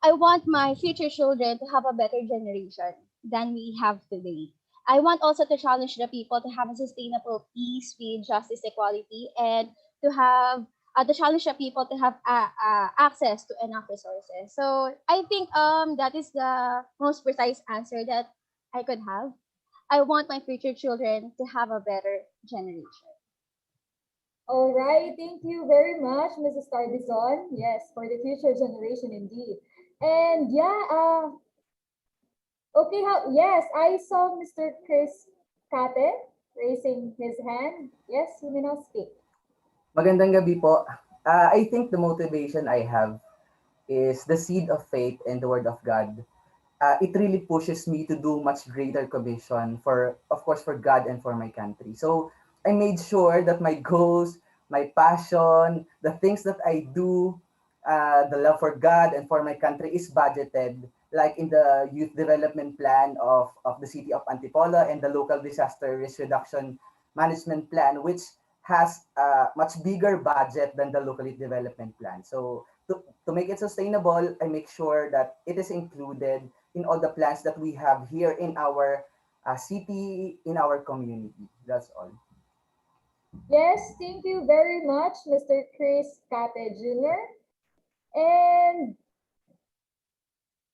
I want my future children to have a better generation than we have today. I want also to challenge the people to have a sustainable peace with justice, equality, and to have to challenge the people to have access to enough resources. So I think that is the most precise answer that I could have. I want my future children to have a better generation. All right, thank you very much, Mrs. Tardizon. Yes, for the future generation indeed. And yeah, okay, yes, I saw Mr. Chris Kate raising his hand. Yes, you may now speak. Magandang gabi po. I think the motivation I have is the seed of faith and the word of God. It really pushes me to do much greater commission for, of course, for God and for my country. So I made sure that my goals, my passion, the things that I do, the love for God and for my country is budgeted, like in the youth development plan of the city of Antipolo and the local disaster risk reduction management plan, which has a much bigger budget than the local youth development plan. So to make it sustainable, I make sure that it is included in all the plans that we have here in our city, in our community. That's all. Yes, thank you very much, Mr. Chris Cate Jr. And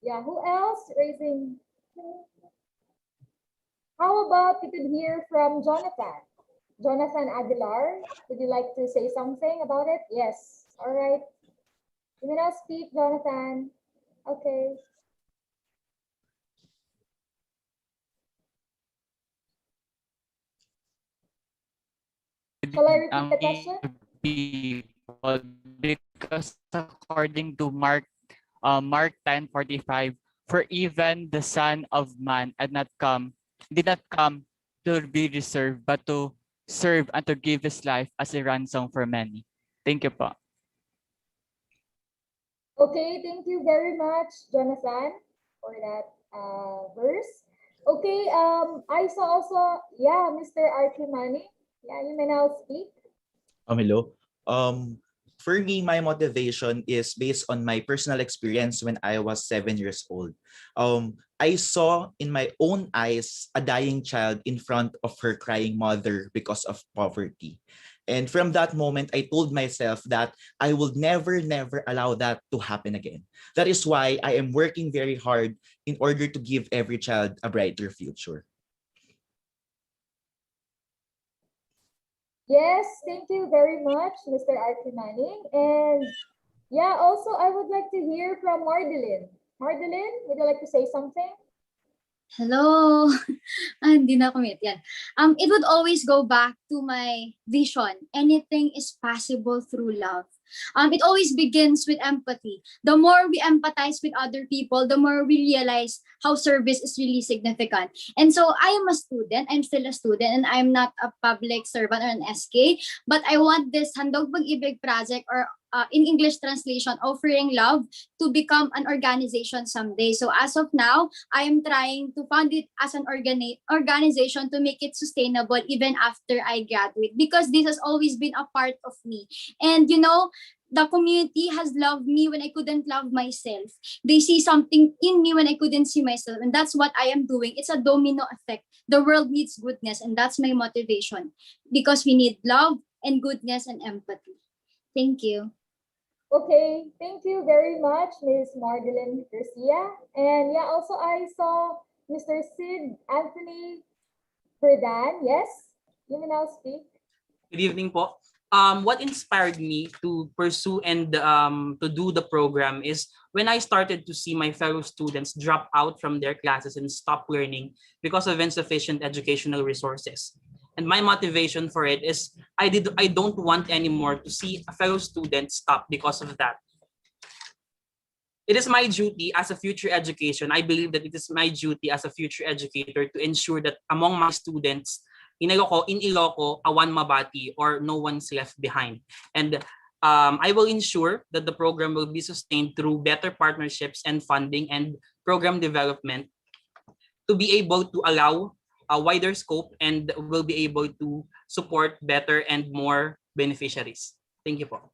yeah, who else raising? How about we could hear from Jonathan? Jonathan Aguilar, would you like to say something about it? Yes. All right. You may now speak, Jonathan. Okay. Shall I repeat the question? People, because according to Mark 10:45, for even the Son of Man did not come to be reserved, but to serve and to give his life as a ransom for many. Thank you po. Okay, thank you very much, Jonathan, for that verse. Okay, I saw also, yeah, Mr. Archimani. Yeah, you may now speak. Hello. For me, my motivation is based on my personal experience when I was 7 years old. I saw in my own eyes a dying child in front of her crying mother because of poverty. And from that moment, I told myself that I will never, never allow that to happen again. That is why I am working very hard in order to give every child a brighter future. Yes, thank you very much, Mr. Archimani. And yeah, also I would like to hear from Mardeline. Mardeline, would you like to say something? Hello. Hindi na commit yan. It would always go back to my vision. Anything is possible through love. It always begins with empathy. The more we empathize with other people, the more we realize how service is really significant. And so I am a student. I'm still a student and I'm not a public servant or an SK. But I want this Handog Pag-ibig project, or in English translation, offering love, to become an organization someday. So as of now, I am trying to found it as an organization to make it sustainable even after I graduate, because this has always been a part of me. And you know, the community has loved me when I couldn't love myself. They see something in me when I couldn't see myself. And that's what I am doing. It's a domino effect. The world needs goodness, and that's my motivation, because we need love and goodness and empathy. Thank you. Okay, thank you very much, Ms. Mardeline Garcia. And yeah, also I saw Mr. Sid Anthony Verdan. Yes, you may now speak. Good evening po. What inspired me to pursue and to do the program is when I started to see my fellow students drop out from their classes and stop learning because of insufficient educational resources. And my motivation for it is I don't want anymore to see a fellow student stop because of that. It is my duty as a future education. I believe that it is my duty as a future educator to ensure that among my students in Ilocos, awan mabati, or no one's left behind. And I will ensure that the program will be sustained through better partnerships and funding and program development to be able to allow a wider scope and will be able to support better and more beneficiaries. Thank you po.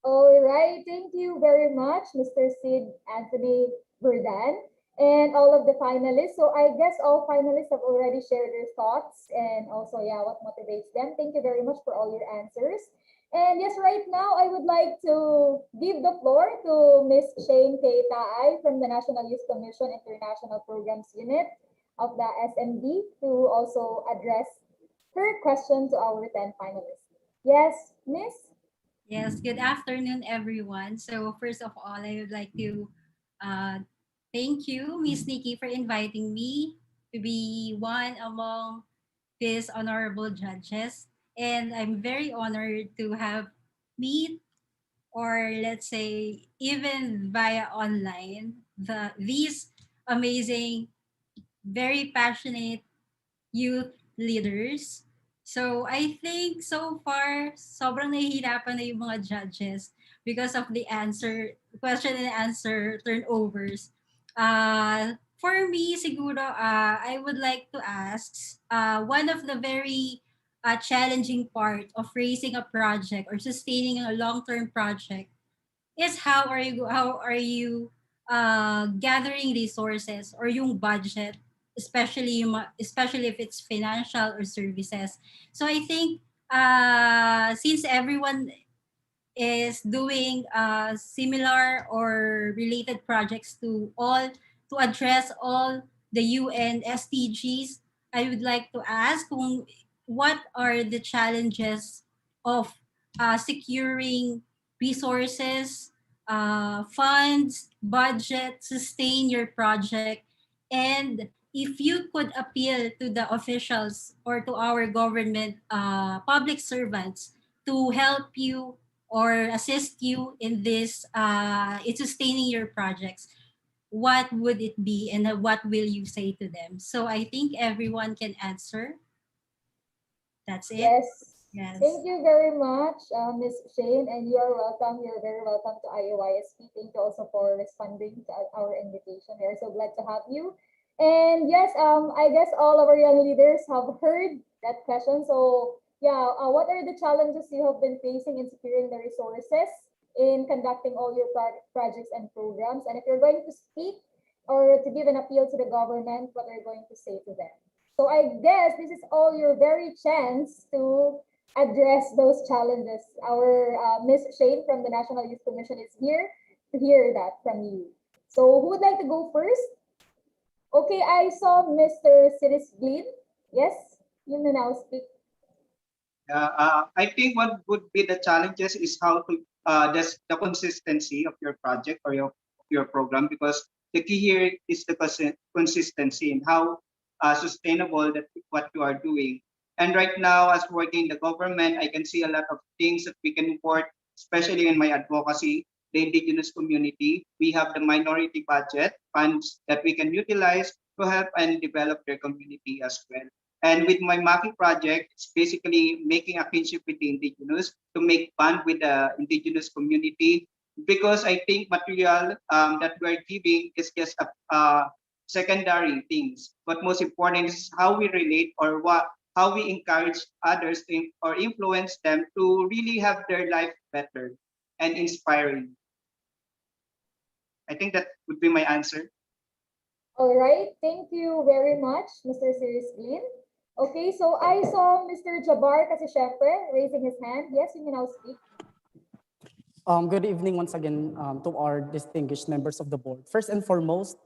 All right, thank you very much, Mr. Sid Anthony Verdan, and all of the finalists. So I guess all finalists have already shared their thoughts and also, yeah, what motivates them. Thank you very much for all your answers. And yes, right now I would like to give the floor to Ms. Shane K. Taay from the National Youth Commission International Programs Unit of the SMD to also address her question to our 10 finalists. Yes, Miss? Yes, good afternoon, everyone. So first of all, I would like to thank you, Miss Nikki, for inviting me to be one among these honorable judges. And I'm very honored to have meet, or let's say even via online, these amazing, very passionate youth leaders So I think so far, sobrang nahihirapan na yung mga judges because of the question and answer turnovers. For me, siguro, I would like to ask, one of the very challenging part of raising a project or sustaining a long-term project is how are you gathering resources or yung budget, especially if it's financial or services. So I think since everyone is doing similar or related projects to address all the UN SDGs, I would like to ask what are the challenges of securing resources, funds, budget, sustain your project, and if you could appeal to the officials or to our government public servants to help you or assist you in this in sustaining your projects, what would it be and what will you say to them? So I think everyone can answer. That's it. Yes. Yes. Thank you very much, Ms. Shane, and you're welcome. You're very welcome to IAYSP. Thank you also for responding to our invitation. We're so glad to have you. And yes, I guess all our young leaders have heard that question. So yeah, what are the challenges you have been facing in securing the resources in conducting all your projects and programs? And if you're going to speak or to give an appeal to the government, what are you going to say to them? So I guess this is all your very chance to address those challenges. Our Ms. Shane from the National Youth Commission is here to hear that from you. So who would like to go first? Okay, I saw Mr. Cyrus Glynn. Yes, you may now speak. I think what would be the challenges is how to the consistency of your project or your program, because the key here is the consistency and how sustainable that what you are doing. And right now, as working in the government, I can see a lot of things that we can work, especially in my advocacy, the indigenous community. We have the minority budget funds that we can utilize to help and develop their community as well. And with my Maki project, it's basically making a kinship with the indigenous to make bond with the indigenous community, because I think material that we're giving is just a secondary things. But most important is how we relate or how we encourage others or influence them to really have their life better and inspiring. I think that would be my answer. All right, thank you very much, Mr. Cyrus Glynn. Okay, so I saw Mr. Jabar Kasishempre raising his hand. Yes, you may now speak. Good evening once again to our distinguished members of the board. First and foremost,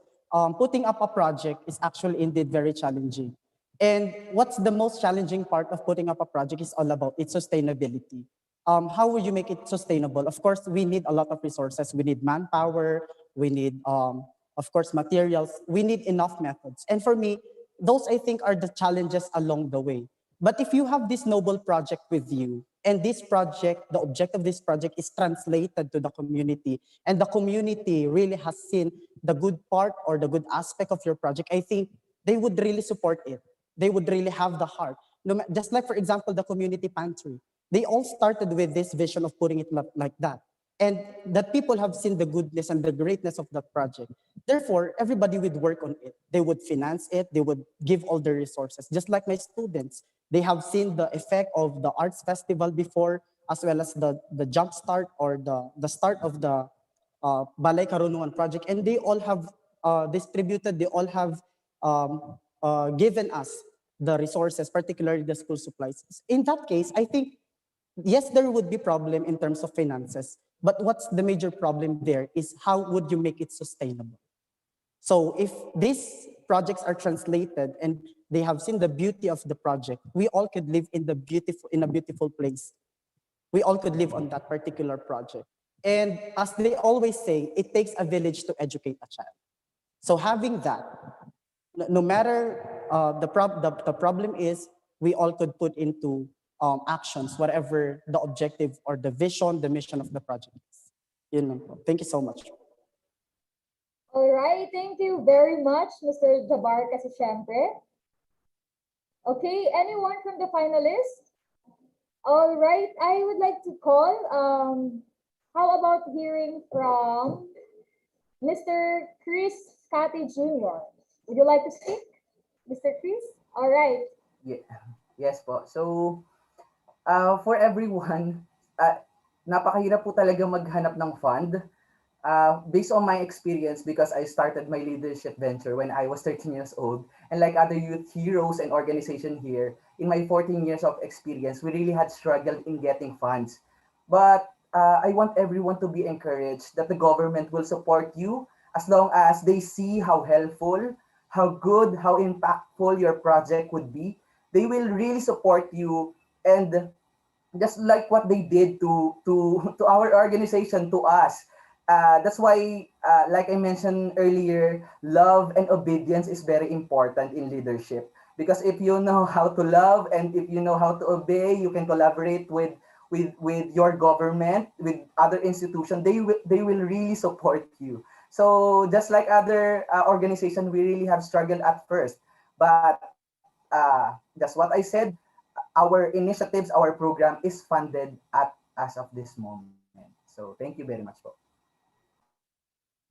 putting up a project is actually indeed very challenging. And what's the most challenging part of putting up a project is all about its sustainability. How will you make it sustainable? Of course, we need a lot of resources. We need manpower. We need, of course, materials. We need enough methods. And for me, those I think are the challenges along the way. But if you have this noble project with you, and this project, the objective of this project is translated to the community, and the community really has seen the good part or the good aspect of your project, I think they would really support it. They would really have the heart. Just like, for example, the community pantry. They all started with this vision of putting it like that. And that people have seen the goodness and the greatness of that project. Therefore, everybody would work on it. They would finance it. They would give all the resources. Just like my students, they have seen the effect of the arts festival before, as well as the jump start or the start of the Balay Karunungan project. And they all have distributed, they all have given us the resources, particularly the school supplies. In that case, I think, yes, there would be problem in terms of finances, but what's the major problem there is how would you make it sustainable? So if these projects are translated and they have seen the beauty of the project, we all could live in a beautiful place. We all could live on that particular project. And as they always say, it takes a village to educate a child. So having that, no matter the problem is, we all could put into actions, whatever the objective or the vision, the mission of the project is. Thank you so much. All right, thank you very much, Mr. Jabar Kasishempre. Okay, anyone from the finalists? All right, I would like to call, how about hearing from Mr. Chris Scotty Jr.? Would you like to speak, Mr. Chris? All right. Yeah. Yes po. So, for everyone, napakahirap po talaga maghanap ng fund. Based on my experience, because I started my leadership venture when I was 13 years old, and like other youth heroes and organization here, in my 14 years of experience, we really had struggled in getting funds. But I want everyone to be encouraged that the government will support you as long as they see how helpful, how good, how impactful your project would be. They will really support you, and just like what they did to our organization, to us. That's why, like I mentioned earlier, love and obedience is very important in leadership. Because if you know how to love and if you know how to obey, you can collaborate with your government, with other institutions. They will really support you. So just like other organizations, we really have struggled at first, but just what I said, our initiatives, our program is funded at as of this moment. So thank you very much po.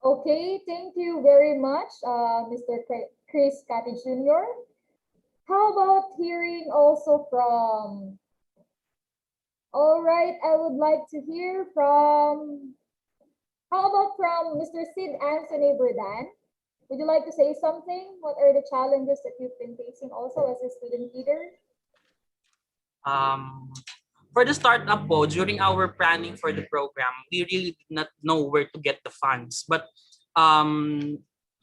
Okay, thank you very much, Mr. Chris Scotty Jr. How about hearing also from, all right, I would like to hear from, how about from Mr. Sid Anthony Verdan? Would you like to say something? What are the challenges that you've been facing also as a student leader? For the startup po, during our planning for the program, we really did not know where to get the funds. But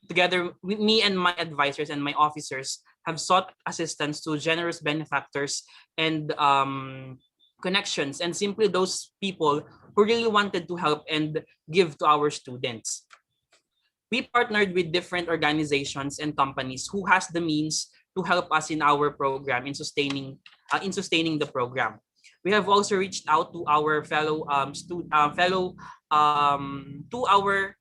together with me and my advisors and my officers have sought assistance to generous benefactors and connections, and simply those people who really wanted to help and give to our students. We partnered with different organizations and companies who has the means to help us in our program in sustaining the program. We have also reached out to our to our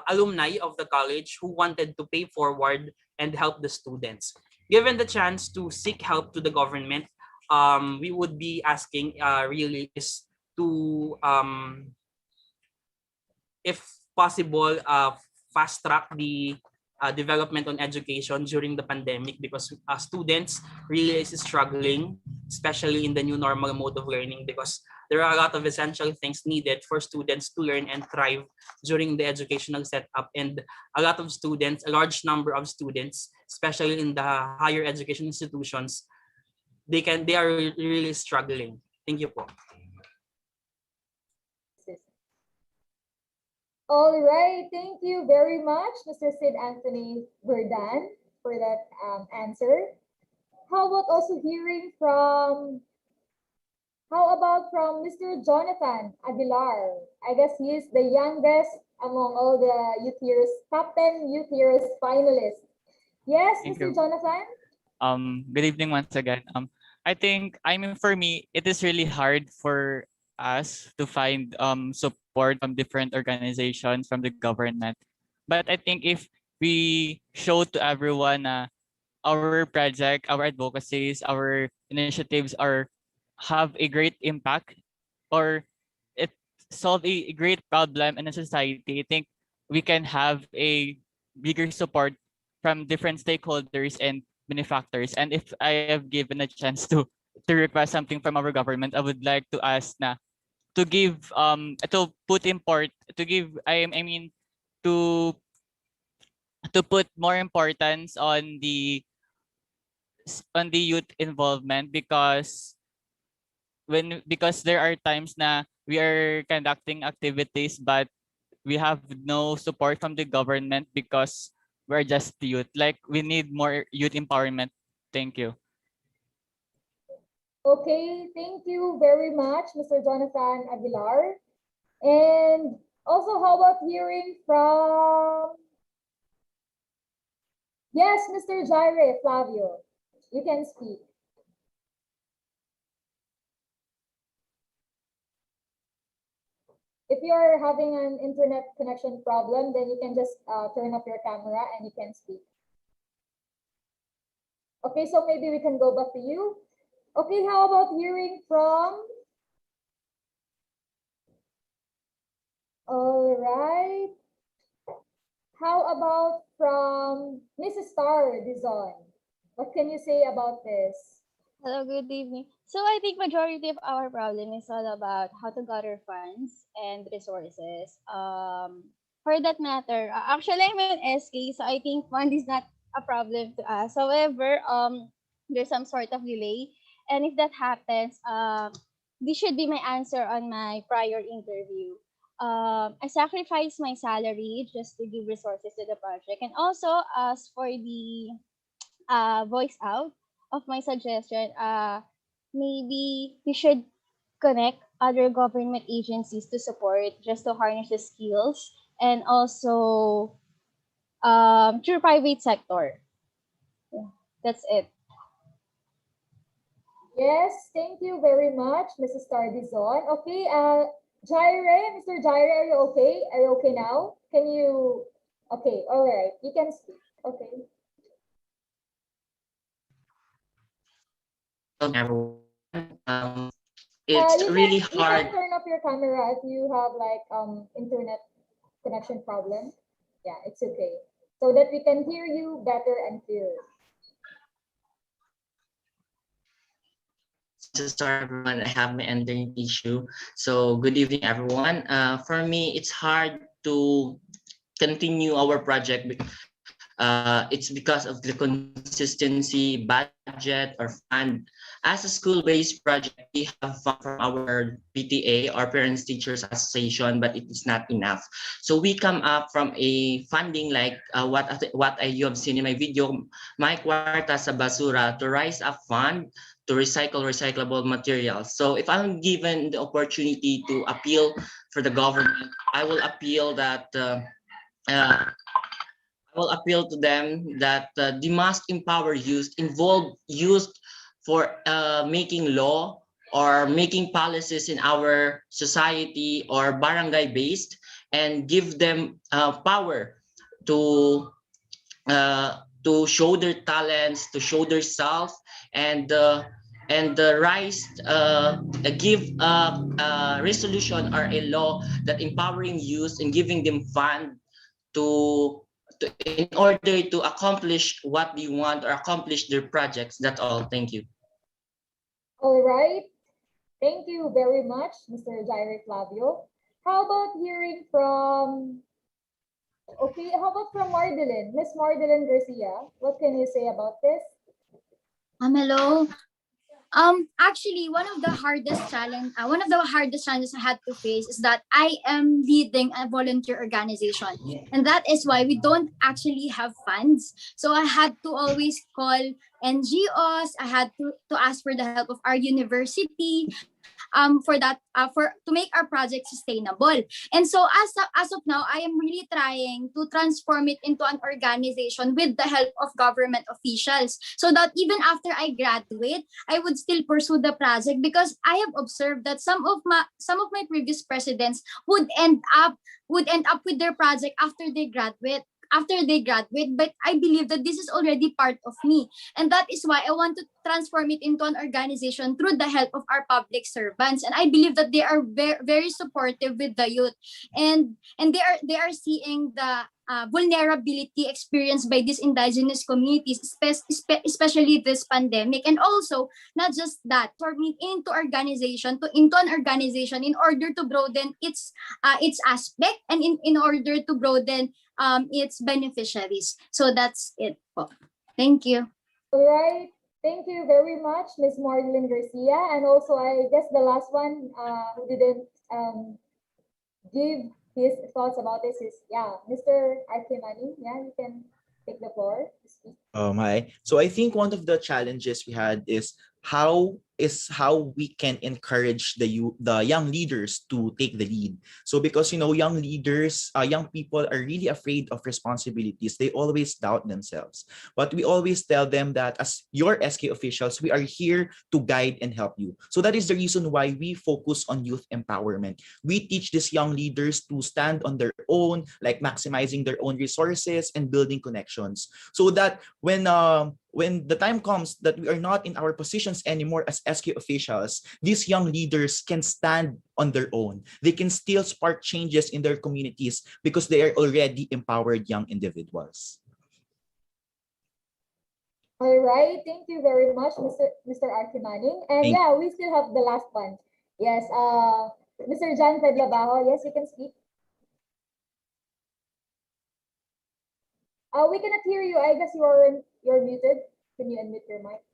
alumni of the college who wanted to pay forward and help the students. Given the chance to seek help to the government, we would be asking really is to if possible, fast track the development on education during the pandemic, because students really is struggling, especially in the new normal mode of learning, because there are a lot of essential things needed for students to learn and thrive during the educational setup. And a lot of students, a large number of students, especially in the higher education institutions, they are really struggling. Thank you po. All right, thank you very much, Mr. Sid Anthony Verdan, for that answer. How about also hearing from, how about from Mr. Jonathan Aguilar? I guess he is the youngest among all the Youth Heroes, top 10 Youth Heroes finalists. Yes, Thank Mr. you. Jonathan? Good evening once again. I think, for me, it is really hard for us to find support from different organizations, from the government. But I think if we show to everyone our project, our advocacies, our initiatives have a great impact, or it solve a great problem in a society, I think we can have a bigger support from different stakeholders and benefactors. And if I have given a chance to request something from our government, I would like to ask to give to put import to give I mean to put more importance on the youth involvement, because there are times na we are conducting activities but we have no support from the government because we're just youth. Like, we need more youth empowerment. Thank you. Okay, thank you very much, Mr. Jonathan Aguilar. And also, how about hearing from, yes, Mr. Jaire Flavio, you can speak. If you're having an internet connection problem, then you can just turn up your camera and you can speak. Okay, so maybe we can go back to you. Okay, how about hearing from... All right. How about from Mrs. Star Dizon? What can you say about this? Hello, good evening. So I think majority of our problem is all about how to gather funds and resources. For that matter, actually I'm an SK, so I think fund is not a problem to us. However, there's some sort of delay, and if that happens, this should be my answer on my prior interview. I sacrificed my salary just to give resources to the project, and also as for the voice out of my suggestion, maybe we should connect other government agencies to support just to harness the skills, and also through private sector. Yeah, that's it. Yes, thank you very much, Mrs. Tardizon. Okay, Jaire, Mr. Jaire, are you okay? Are you okay now? Can you... Okay, all right, you can speak. Okay. Everyone. It's really You hard. can turn off your camera if you have like internet connection problem. Yeah, it's okay. So that we can hear you better and clearer. To start, everyone, I have my internet issue. So good evening, everyone. For me, it's hard to continue our project. It's because of the consistency, budget, or fund. As a school-based project, we have fund from our PTA, or Parents Teachers Association, but it is not enough. So we come up from a funding like you have seen in my video, My Kwarta sa Basura, to rise up fund to recycle recyclable materials. So if I'm given the opportunity to appeal for the government, I will appeal that I will appeal to them that they must empower youth, involve youth for making law or making policies in our society or barangay based, and give them power to show their talents, to show their self, and rise, give a resolution or a law that empowering youth and giving them fund in order to accomplish what they want or accomplish their projects. That's all. Thank you. All right. Thank you very much, Mr. Jaire Flavio. How about hearing from... Okay, how about from Mardeline? Miss Mardeline Garcia, what can you say about this? Hello. Actually, one of the hardest challenges I had to face is that I am leading a volunteer organization, and that is why we don't actually have funds. So I had to always call NGOs. I had to ask for the help of our university, for to make our project sustainable. And so as of now, I am really trying to transform it into an organization with the help of government officials, so that even after I graduate, I would still pursue the project, because I have observed that some of my previous presidents would end up with their project after they graduate, but I believe that this is already part of me, and that is why I want to transform it into an organization through the help of our public servants. And I believe that they are very, very supportive with the youth, and they are seeing the vulnerability experienced by these indigenous communities, especially this pandemic. And also, not just that, forming into an organization in order to broaden its aspect, and in order to broaden its beneficiaries. So that's it po. Thank you. All right. Thank you very much, Ms. Marlene Garcia. And also, I guess the last one who didn't give his thoughts about this is, Mr. Archimani. Yeah, you can take the floor to speak. Hi. So I think one of the challenges we had is how we can encourage the young leaders to take the lead. So because young leaders, young people are really afraid of responsibilities. They always doubt themselves. But we always tell them that as your SK officials, we are here to guide and help you. So that is the reason why we focus on youth empowerment. We teach these young leaders to stand on their own, like maximizing their own resources and building connections, so that when when the time comes that we are not in our positions anymore as SQ officials, these young leaders can stand on their own. They can still spark changes in their communities because they are already empowered young individuals. All right, thank you very much, Mr. Archimaning. And yeah, we still have the last one. Yes, Mr. John Pedlabajo, yes, you can speak. We cannot hear you. I guess you're muted. Can you unmute your mic?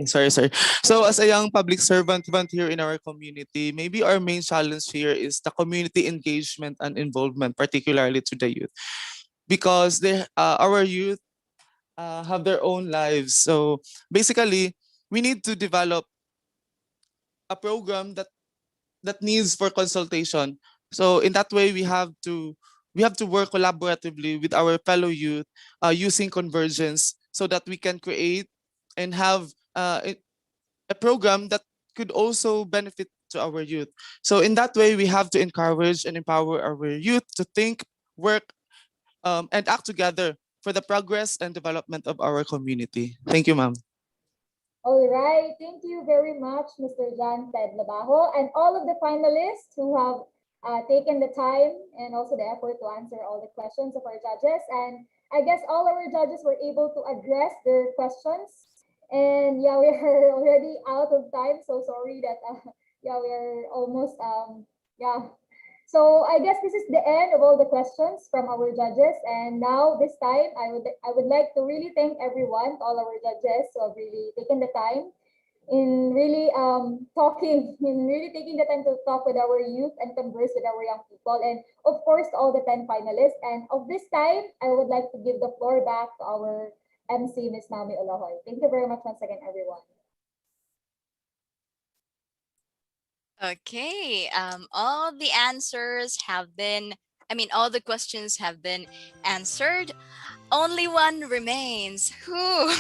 Sorry. So as a young public servant here in our community, maybe our main challenge here is the community engagement and involvement, particularly to the youth, because our youth have their own lives. So basically, we need to develop a program that needs for consultation. So in that way, we have to work collaboratively with our fellow youth using convergence so that we can create and have a program that could also benefit to our youth. So in that way, we have to encourage and empower our youth to think, work, and act together for the progress and development of our community. Thank you, ma'am. All right, thank you very much, Mr. John Pedlabajo, and all of the finalists who have taken the time and also the effort to answer all the questions of our judges. And I guess all our judges were able to address their questions. And yeah, we are already out of time, so sorry that yeah, we're almost yeah. So I guess this is the end of all the questions from our judges. And now this time, I would like to really thank everyone, all our judges who have really taken the time in really taking the time to talk with our youth and converse with our young people. And of course, all the 10 finalists. And of this time, I would like to give the floor back to our MC, Ms. Naomi Olohoy. Thank you very much once again, everyone. Okay, all the answers have been, all the questions have been answered. Only one remains. Who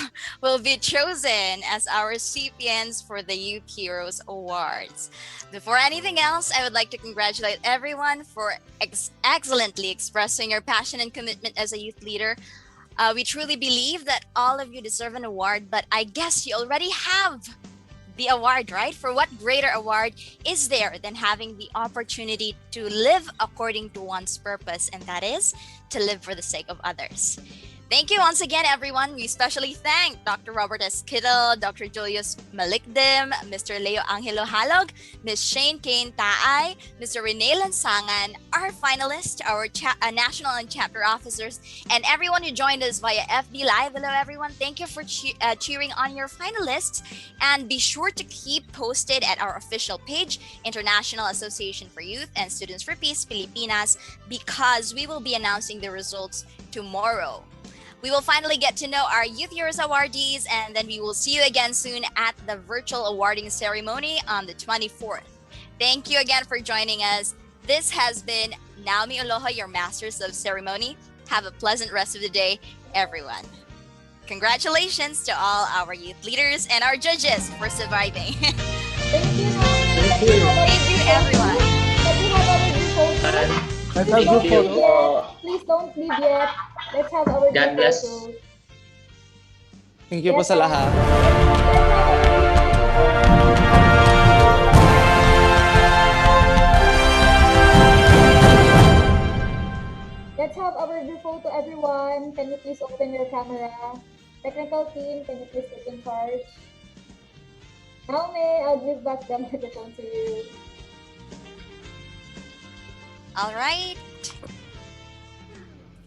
will be chosen as our recipients for the Youth Heroes Awards? Before anything else, I would like to congratulate everyone for excellently expressing your passion and commitment as a youth leader. We truly believe that all of you deserve an award, but I guess you already have the award, right? For what greater award is there than having the opportunity to live according to one's purpose, and that is to live for the sake of others. Thank you once again, everyone. We especially thank Dr. Robert S. Kittle, Dr. Julius Malikdim, Mr. Leo Angelo Halog, Ms. Shane Kane Taay, Mr. Rene Lansangan, our finalists, our national and chapter officers, and everyone who joined us via FB Live. Hello, everyone. Thank you for cheering on your finalists. And be sure to keep posted at our official page, International Association for Youth and Students for Peace, Pilipinas, because we will be announcing the results tomorrow. We will finally get to know our Youth Heroes awardees, and then we will see you again soon at the virtual awarding ceremony on the 24th. Thank you again for joining us. This has been Naomi Olohoy, your Masters of Ceremony. Have a pleasant rest of the day, everyone. Congratulations to all our youth leaders and our judges for surviving. Thank you. Thank you, everyone. Let's have a group photo. Please don't leave yet. Let's have our God bless. photo. Thank you po sa lahat. Let's have our group photo, everyone. Can you please open your camera? Technical team, can you please take in charge? Naomi, I'll give back the microphone to you. All right.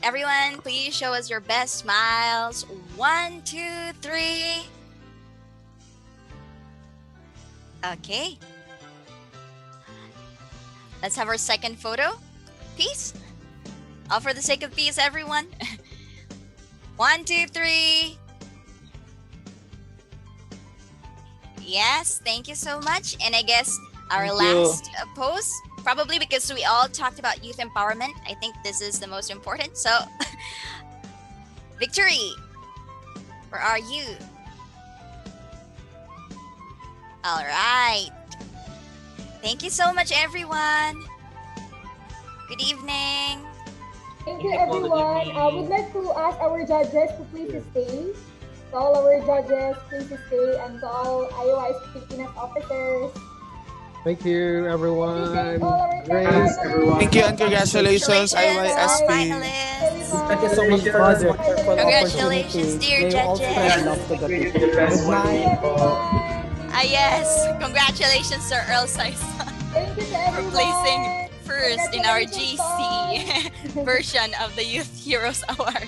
Everyone, please show us your best smiles. 1, 2, 3. Okay. Let's have our second photo. Peace. All for the sake of peace, everyone. 1, 2, 3. Yes, thank you so much. And I guess our last post, probably because we all talked about youth empowerment, I think this is the most important. So, victory for our youth. All right. Thank you so much, everyone. Good evening. Thank you, everyone. We'd like to ask our judges to please stay To all our judges, please stay, and to all IOI's Filipinas officers. Thank you, everyone. Thank all our Grace, everyone. Thank you and congratulations, IYSP. Thank you so much for this wonderful Congratulations, opportunity. dear May you all judges. spread love to the people. Good night. Ah, yes. Congratulations, Sir Earl Saison, Thank you to for everyone. placing first in our Congratulations, GC version of the Youth Heroes Awards.